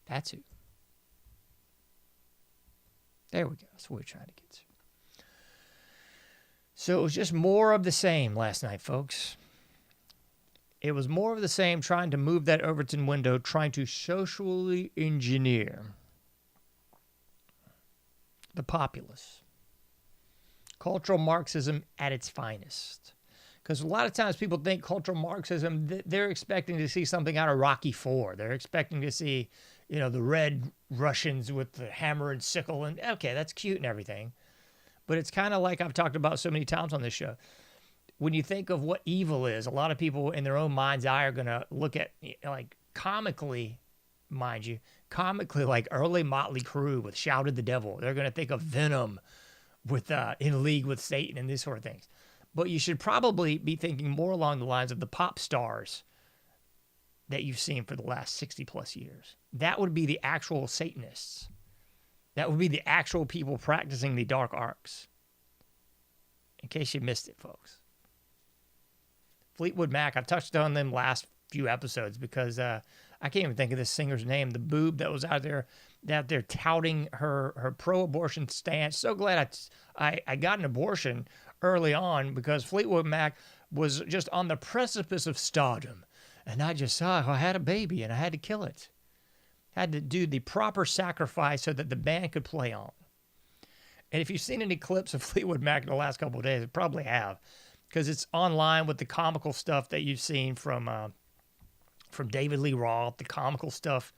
That's who. There we go. That's what we're trying to get to. So it was just more of the same last night, folks. It was more of the same, trying to move that Overton window, trying to socially engineer the populace. Cultural Marxism at its finest. Because a lot of times people think cultural Marxism, they're expecting to see something out of Rocky IV. They're expecting to see, the red Russians with the hammer and sickle. And okay, that's cute and everything. But it's kind of like I've talked about so many times on this show. When you think of what evil is, a lot of people in their own mind's eye are going to look at, like, comically, mind you, like early Motley Crue with Shout at the Devil. They're going to think of Venom with In League with Satan and these sort of things. But you should probably be thinking more along the lines of the pop stars that you've seen for the last 60 plus years. That would be the actual Satanists. That would be the actual people practicing the dark arts. In case you missed it, folks. Fleetwood Mac, I've touched on them last few episodes because I can't even think of this singer's name. The boob that was out there touting her pro-abortion stance. So glad I got an abortion early on because Fleetwood Mac was just on the precipice of stardom. And I just saw I had a baby and I had to kill it. Had to do the proper sacrifice so that the band could play on. And if you've seen any clips of Fleetwood Mac in the last couple of days, you probably have. Because it's online with the comical stuff that you've seen from David Lee Roth, the comical stuff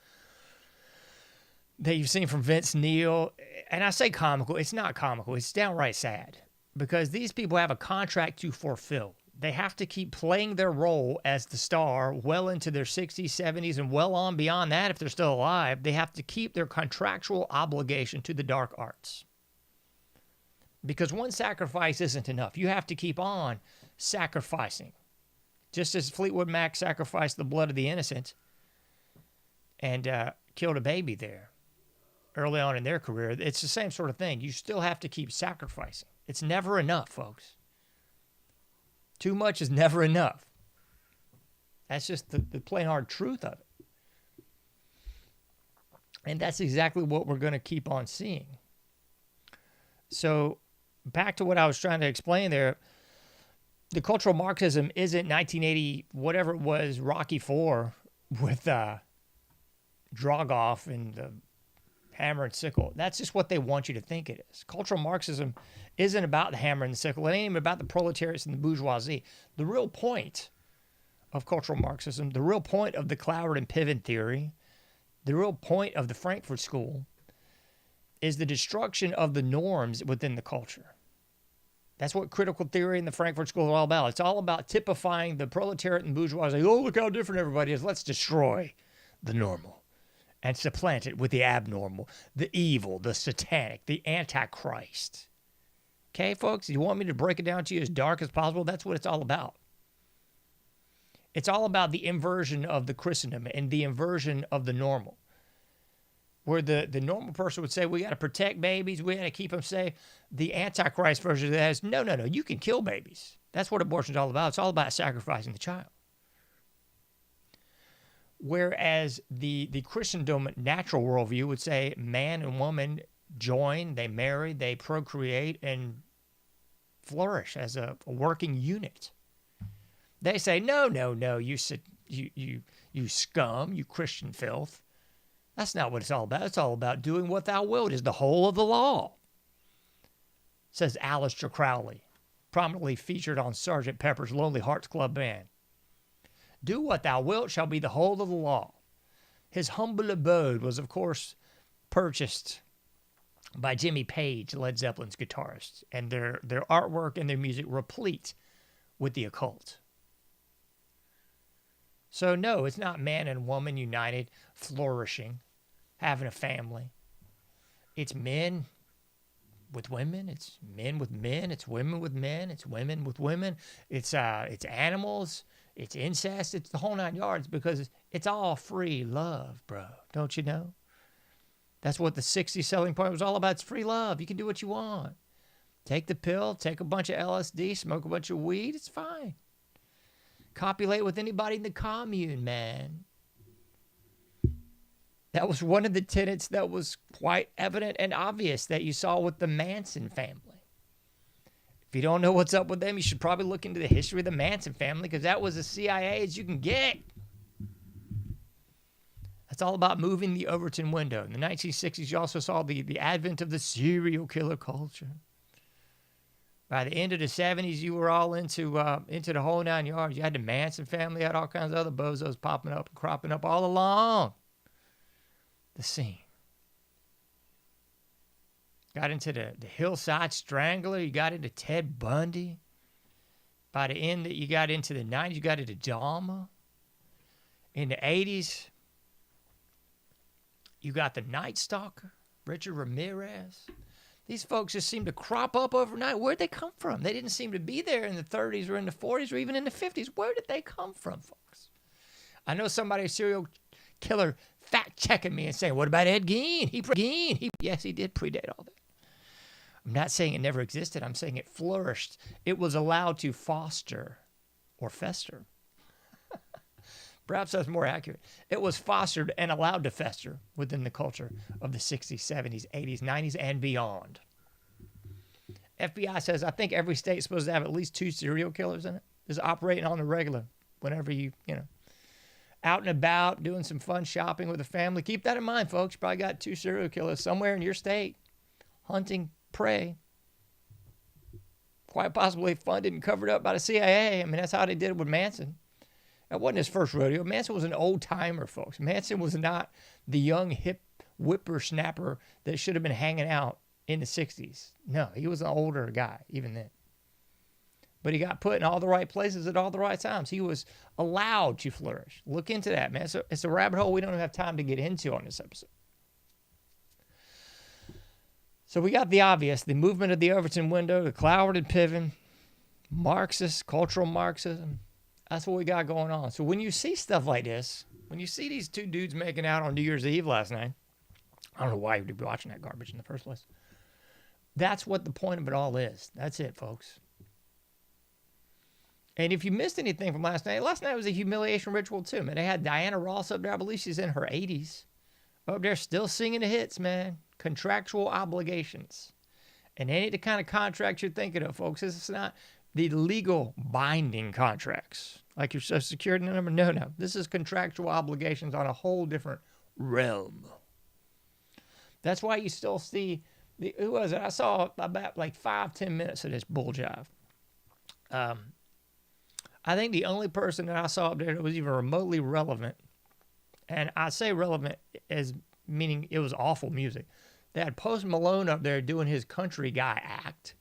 that you've seen from Vince Neil. And I say comical, it's not comical, it's downright sad. Because these people have a contract to fulfill. They have to keep playing their role as the star well into their 60s, 70s, and well on beyond that if they're still alive. They have to keep their contractual obligation to the dark arts. Because one sacrifice isn't enough. You have to keep on sacrificing. Just as Fleetwood Mac sacrificed the blood of the innocent and killed a baby there early on in their career. It's the same sort of thing. You still have to keep sacrificing. It's never enough, folks. Too much is never enough. That's just the plain hard truth of it. And that's exactly what we're going to keep on seeing. So back to what I was trying to explain there, the cultural Marxism isn't 1980, whatever it was, Rocky IV with Dragoff and the hammer and sickle. That's just what they want you to think it is. Cultural Marxism isn't about the hammer and the sickle. It ain't even about the proletariats and the bourgeoisie. The real point of cultural Marxism, the real point of the Cloward and Piven theory, the real point of the Frankfurt School is the destruction of the norms within the culture. That's what critical theory and the Frankfurt School are all about. It's all about typifying the proletariat and bourgeoisie. Oh, look how different everybody is. Let's destroy the normal and supplant it with the abnormal, the evil, the satanic, the antichrist. Okay, folks, you want me to break it down to you as dark as possible? That's what it's all about. It's all about the inversion of the Christendom and the inversion of the normal. Where the normal person would say, we got to protect babies, we got to keep them safe. The Antichrist version of that is, no, you can kill babies. That's what abortion is all about. It's all about sacrificing the child. Whereas the Christendom natural worldview would say man and woman join, they marry, they procreate, and flourish as a working unit. They say, no, you scum, you Christian filth. That's not what it's all about. It's all about doing what thou wilt is the whole of the law, says Aleister Crowley, prominently featured on Sgt. Pepper's Lonely Hearts Club Band. Do what thou wilt shall be the whole of the law. His humble abode was, of course, purchased by Jimmy Page, Led Zeppelin's guitarist, and their artwork and their music replete with the occult. So no, it's not man and woman united, flourishing, having a family. It's men with women, it's men with men, it's women with men, it's women with women, it's animals, it's incest, it's the whole 9 yards, because it's all free love, bro. Don't you know? That's what the 60s selling point was all about. It's free love. You can do what you want. Take the pill, take a bunch of LSD, smoke a bunch of weed, it's fine. Copulate with anybody in the commune, man. That was one of the tenets that was quite evident and obvious that you saw with the Manson family. If you don't know what's up with them, you should probably look into the history of the Manson family, because that was as CIA as you can get. That's all about moving the Overton window. In the 1960s, you also saw the advent of the serial killer culture. By the end of the 70s, you were all into the whole 9 yards. You had the Manson family, you had all kinds of other bozos popping up and cropping up all along the scene. Got into the Hillside Strangler. You got into Ted Bundy. By the end, you got into the 90s, you got into Dahmer. In the 80s, you got the Night Stalker, Richard Ramirez. These folks just seem to crop up overnight. Where'd they come from? They didn't seem to be there in the 30s or in the 40s or even in the 50s. Where did they come from, folks? I know somebody, a serial killer, fact-checking me and saying, what about Ed Gein? Yes, he did predate all that. I'm not saying it never existed. I'm saying it flourished. It was allowed to foster or fester. Perhaps that's more accurate. It was fostered and allowed to fester within the culture of the 60s, 70s, 80s, 90s, and beyond. FBI says, I think every state is supposed to have at least 2 serial killers in it. Just operating on the regular whenever you out and about, doing some fun shopping with a family. Keep that in mind, folks. You probably got 2 serial killers somewhere in your state hunting prey. Quite possibly funded and covered up by the CIA. I mean, that's how they did it with Manson. That wasn't his first rodeo. Manson was an old-timer, folks. Manson was not the young, hip whippersnapper that should have been hanging out in the 60s. No, he was an older guy, even then. But he got put in all the right places at all the right times. He was allowed to flourish. Look into that, man. It's a rabbit hole we don't have time to get into on this episode. So we got the obvious, the movement of the Overton window, the Cloward and Piven, Marxist, cultural Marxism. That's what we got going on. So when you see stuff like this, When you see these two dudes making out on New Year's Eve last night, I don't know why you would be watching that garbage in the first place. That's what the point of it all is. That's it, folks. And if you missed anything from last night was a humiliation ritual too, man. They had Diana Ross up there. I believe she's in her 80s. Up there still singing the hits, man. Contractual obligations. And any of the kind of contracts you're thinking of, folks, this is not the legal binding contracts. Like your Social Security number. No. This is contractual obligations on a whole different realm. That's why you still see, who was it? I saw about like 5-10 minutes of this bull jive. I think the only person that I saw up there that was even remotely relevant, and I say relevant as meaning it was awful music. They had Post Malone up there doing his country guy act.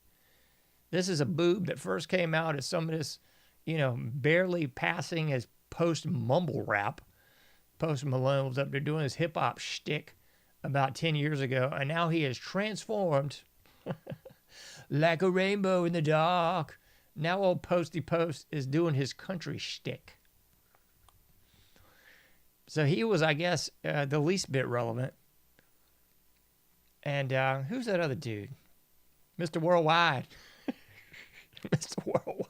This is a boob that first came out as some of this, barely passing as post mumble rap. Post Malone was up there doing his hip hop shtick about 10 years ago, and now he is transformed like a rainbow in the dark. Now old Posty Post is doing his country shtick. So he was, I guess, the least bit relevant. And who's that other dude? Mr. Worldwide. Mr. Worldwide.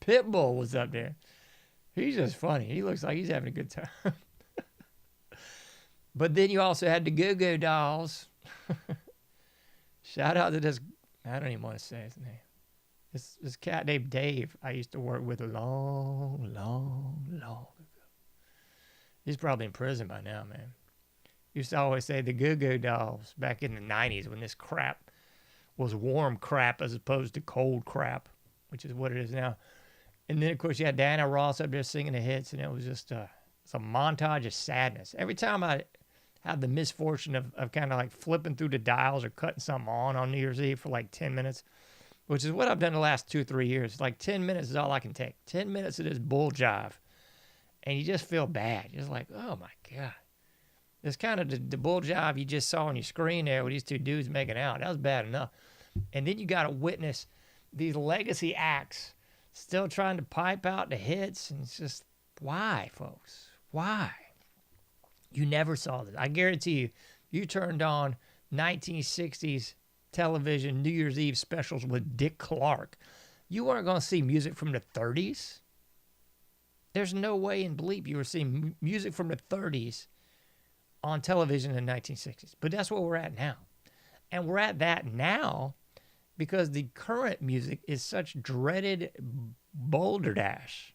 Pitbull was up there. He's just funny. He looks like he's having a good time. But then you also had the Go-Go Dolls. Shout out to this, I don't even want to say his name. This cat named Dave I used to work with a long ago. He's probably in prison by now, man. Used to always say the Go-Go Dolls back in the 90s when this crap was warm crap as opposed to cold crap, which is what it is now. And then, of course, you had Diana Ross up there singing the hits, and it was just it's a montage of sadness. Every time I had the misfortune of kind of like flipping through the dials or cutting something on New Year's Eve for like 10 minutes, which is what I've done the last 2-3 years. Like 10 minutes is all I can take. 10 minutes of this bull jive. And you just feel bad. You're just like, oh my God. It's kind of the bull jive you just saw on your screen there with these two dudes making out. That was bad enough. And then you got to witness these legacy acts still trying to pipe out the hits. And it's just, why, folks? Why? You never saw this. I guarantee you turned on 1960s television New Year's Eve specials with Dick Clark. You weren't going to see music from the 30s. There's no way in bleep you were seeing music from the 30s on television in the 1960s. But that's where we're at now. And we're at that now because the current music is such dreaded balderdash.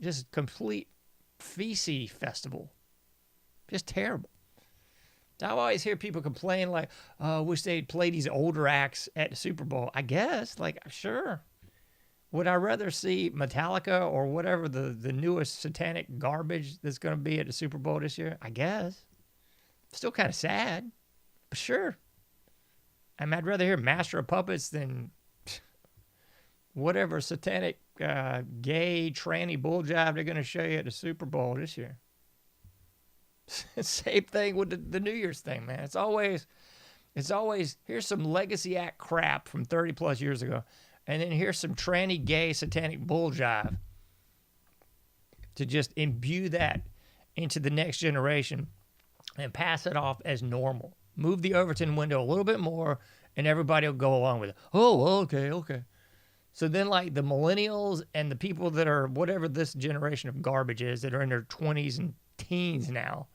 Just complete feces festival. Just terrible. I always hear people complain like, oh, I wish they'd play these older acts at the Super Bowl. I guess, like, sure. Would I rather see Metallica or whatever the newest satanic garbage that's going to be at the Super Bowl this year? I guess. Still kind of sad, but sure. I'd rather hear Master of Puppets than whatever satanic, gay, tranny bull jive they're going to show you at the Super Bowl this year. Same thing with the New Year's thing, man. It's always, here's some legacy act crap from 30 plus years ago. And then here's some tranny, gay, satanic bull jive to just imbue that into the next generation and pass it off as normal. Move the Overton window a little bit more and everybody will go along with it. Oh, okay. So then like the millennials and the people that are whatever this generation of garbage is that are in their 20s and teens now,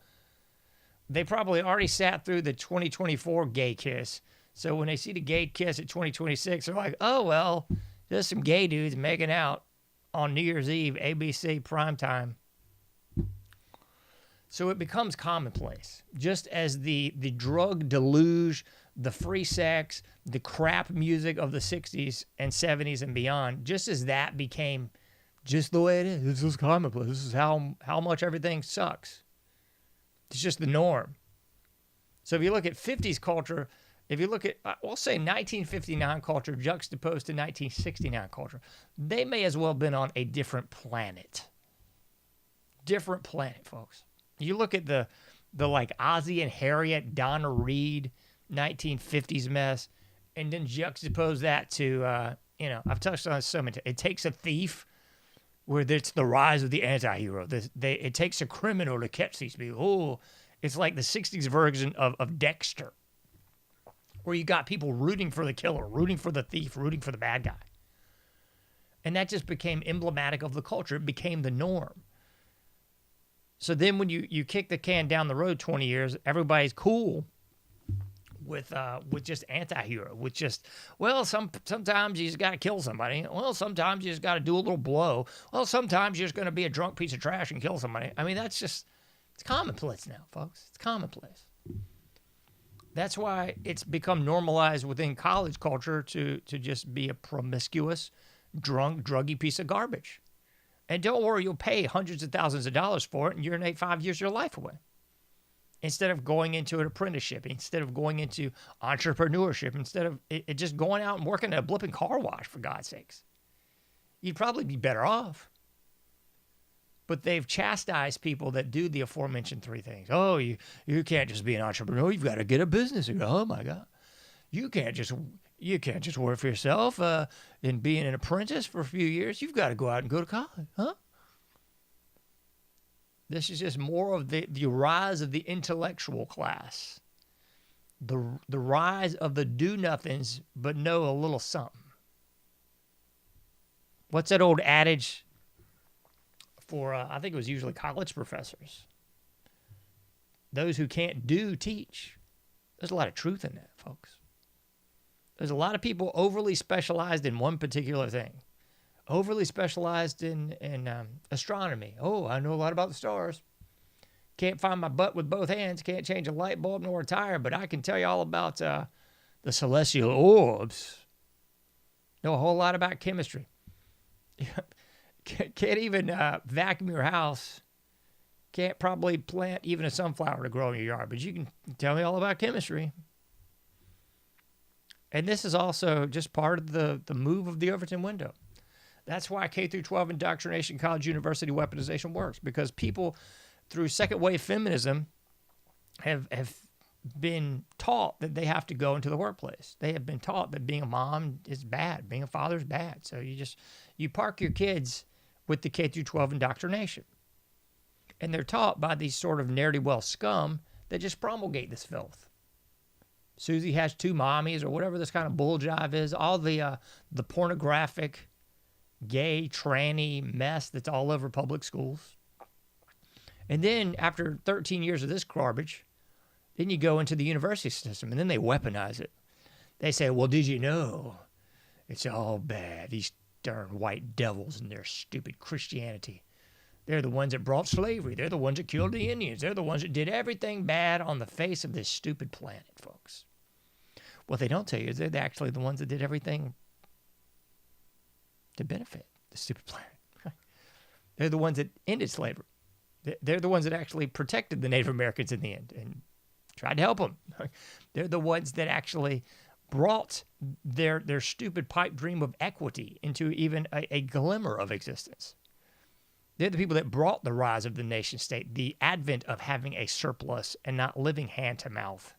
they probably already sat through the 2024 gay kiss. So when they see the gay kiss at 2026, they're like, oh, well, there's some gay dudes making out on New Year's Eve, ABC primetime. So it becomes commonplace, just as the drug deluge, the free sex, the crap music of the 60s and 70s and beyond, just as that became just the way it is. This is commonplace. This is how much everything sucks. It's just the norm. So if you look at 50s culture, if you look at, we'll say 1959 culture juxtaposed to 1969 culture, they may as well have been on a different planet. Different planet, folks. You look at the like Ozzy and Harriet, Donna Reed, 1950s mess, and then juxtapose that to, I've touched on it so many times. It Takes a Thief, where it's the rise of the anti-hero. It takes a criminal to catch these people. Oh, it's like the 60s version of Dexter, where you got people rooting for the killer, rooting for the thief, rooting for the bad guy. And that just became emblematic of the culture. It became the norm. So then when you kick the can down the road 20 years, everybody's cool with just anti-hero, with just, well, sometimes you just got to kill somebody. Well, sometimes you just got to do a little blow. Well, sometimes you're just going to be a drunk piece of trash and kill somebody. I mean, it's commonplace now, folks. It's commonplace. That's why it's become normalized within college culture to just be a promiscuous, drunk, druggy piece of garbage. And don't worry, you'll pay hundreds of thousands of dollars for it and urinate 5 years of your life away. Instead of going into an apprenticeship, instead of going into entrepreneurship, instead of it just going out and working at a blipping car wash, for God's sakes. You'd probably be better off. But they've chastised people that do the aforementioned three things. Oh, you can't just be an entrepreneur. You've got to get a business. Oh, my God. You can't just work for yourself and be an apprentice for a few years. You've got to go out and go to college, huh? This is just more of the rise of the intellectual class, the rise of the do-nothings but know a little something. What's that old adage for, I think it was usually college professors? Those who can't do, teach. There's a lot of truth in that, folks. There's a lot of people overly specialized in one particular thing. Overly specialized in astronomy. Oh, I know a lot about the stars. Can't find my butt with both hands. Can't change a light bulb nor a tire, but I can tell you all about the celestial orbs. Know a whole lot about chemistry. Can't even vacuum your house. Can't probably plant even a sunflower to grow in your yard, but you can tell me all about chemistry. And this is also just part of the move of the Overton Window. That's why K through 12 indoctrination, college, university weaponization works, because people through second wave feminism have been taught that they have to go into the workplace. They have been taught that being a mom is bad, being a father is bad. So you park your kids with the K through 12 indoctrination. And they're taught by these sort of ne'er-do-well scum that just promulgate this filth. Susie has two mommies or whatever this kind of bull jive is. All the pornographic, gay, tranny mess that's all over public schools. And then after 13 years of this garbage, then you go into the university system and then they weaponize it. They say, well, did you know? It's all bad. These darn white devils and their stupid Christianity. They're the ones that brought slavery. They're the ones that killed the Indians. They're the ones that did everything bad on the face of this stupid planet, folks. What they don't tell you is they're actually the ones that did everything to benefit the stupid planet. They're the ones that ended slavery. They're the ones that actually protected the Native Americans in the end and tried to help them. They're the ones that actually brought their stupid pipe dream of equity into even a glimmer of existence. They're the people that brought the rise of the nation state, the advent of having a surplus and not living hand to mouth.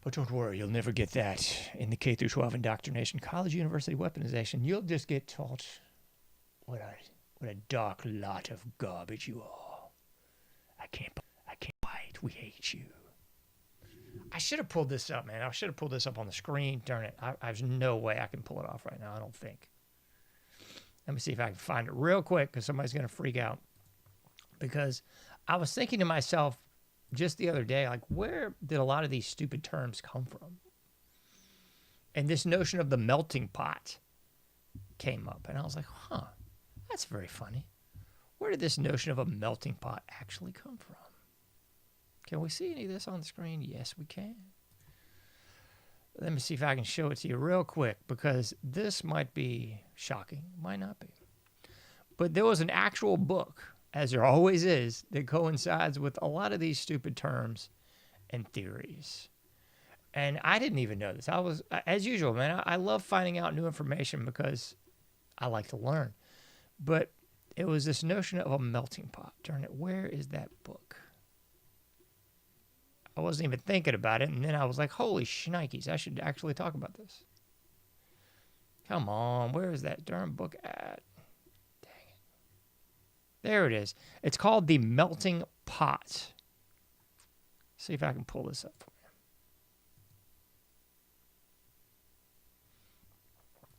But don't worry, you'll never get that in the K through 12 indoctrination, college, university weaponization. You'll just get taught what a dark lot of garbage you are. I can't wait. We hate you. I should have pulled this up, man. I should have pulled this up on the screen. Darn it. There's no way I can pull it off right now, I don't think. Let me see if I can find it real quick because somebody's going to freak out. Because I was thinking to myself just the other day, like, where did a lot of these stupid terms come from? And this notion of the melting pot came up. And I was like, that's very funny. Where did this notion of a melting pot actually come from? Can we see any of this on the screen? Yes, we can. Let me see if I can show it to you real quick because this might be shocking. Might not be. But there was an actual book, as there always is, that coincides with a lot of these stupid terms and theories. And I didn't even know this. I was, as usual, man, I love finding out new information because I like to learn. But it was this notion of a melting pot. Darn it, where is that book? I wasn't even thinking about it, and then I was like, holy shnikes, I should actually talk about this. Come on, where is that darn book at? Dang it. There it is. It's called The Melting Pot. See if I can pull this up for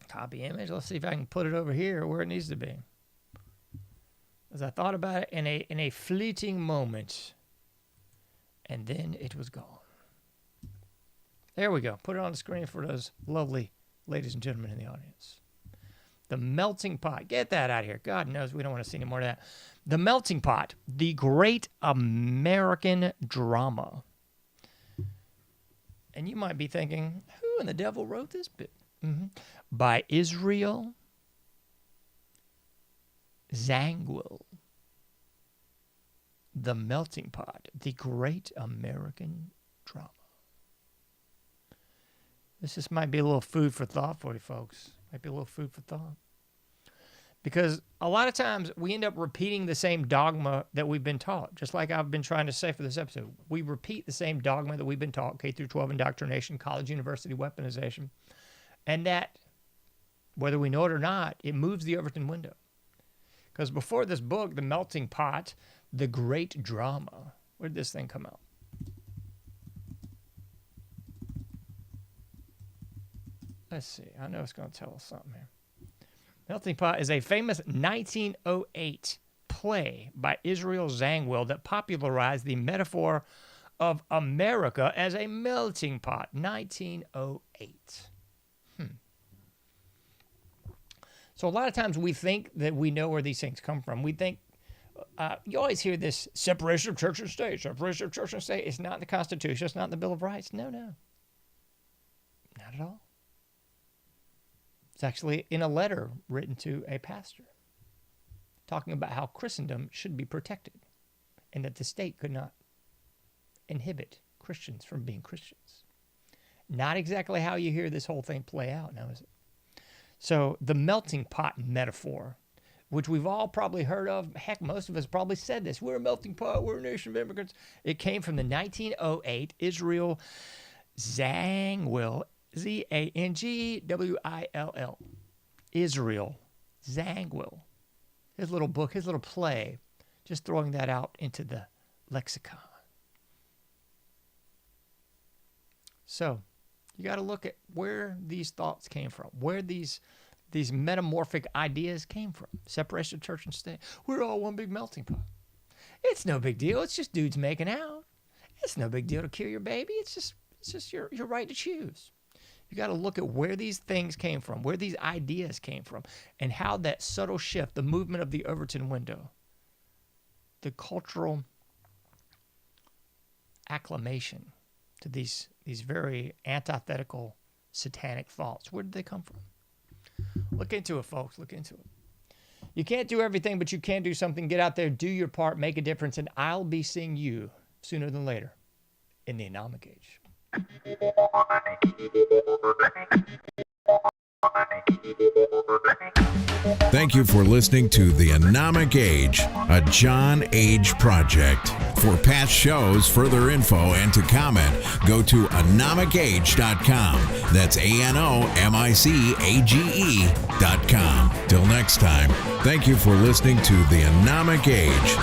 you. Copy image. Let's see if I can put it over here where it needs to be. As I thought about it in a fleeting moment, and then it was gone. There we go. Put it on the screen for those lovely ladies and gentlemen in the audience. The Melting Pot. Get that out of here. God knows we don't want to see any more of that. The Melting Pot, the great American drama. And you might be thinking, who in the devil wrote this bit? By Israel Zangwill. The Melting Pot, the great American drama. This just might be a little food for thought for you folks. Might be a little food for thought. Because a lot of times we end up repeating the same dogma that we've been taught. Just like I've been trying to say for this episode. We repeat the same dogma that we've been taught. K through 12 indoctrination, college, university weaponization. And that, whether we know it or not, it moves the Overton window. Because before this book, The Melting Pot, the great drama, where did this thing come out? Let's see. I know it's going to tell us something here. Melting Pot is a famous 1908 play by Israel Zangwill that popularized the metaphor of America as a melting pot. 1908. So a lot of times we think that we know where these things come from. We think, you always hear this separation of church and state, separation of church and state. It's not in the Constitution. It's not in the Bill of Rights. No. Not at all. It's actually in a letter written to a pastor talking about how Christendom should be protected and that the state could not inhibit Christians from being Christians. Not exactly how you hear this whole thing play out now, is it? So the melting pot metaphor, which we've all probably heard of, heck, most of us probably said this, we're a melting pot, we're a nation of immigrants. It came from the 1908 Israel Zangwill, Zangwill, Israel Zangwill. His little book, his little play, just throwing that out into the lexicon. So you got to look at where these thoughts came from, where these metamorphic ideas came from. Separation of church and state. We're all one big melting pot. It's no big deal. It's just dudes making out. It's no big deal to kill your baby. It's just your right to choose. You got to look at where these things came from, where these ideas came from, and how that subtle shift, the movement of the Overton window, the cultural acclamation to these very antithetical satanic thoughts. Where did they come from? Look into it, folks. Look into it. You can't do everything, but you can do something. Get out there, do your part, make a difference, and I'll be seeing you sooner than later in the Anomic Age. Thank you for listening to The Anomic Age, a John Age project. For past shows, further info, and to comment, go to anomicage.com. That's ANOMICAGE.com. Till next time, thank you for listening to The Anomic Age.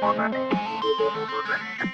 Thank you.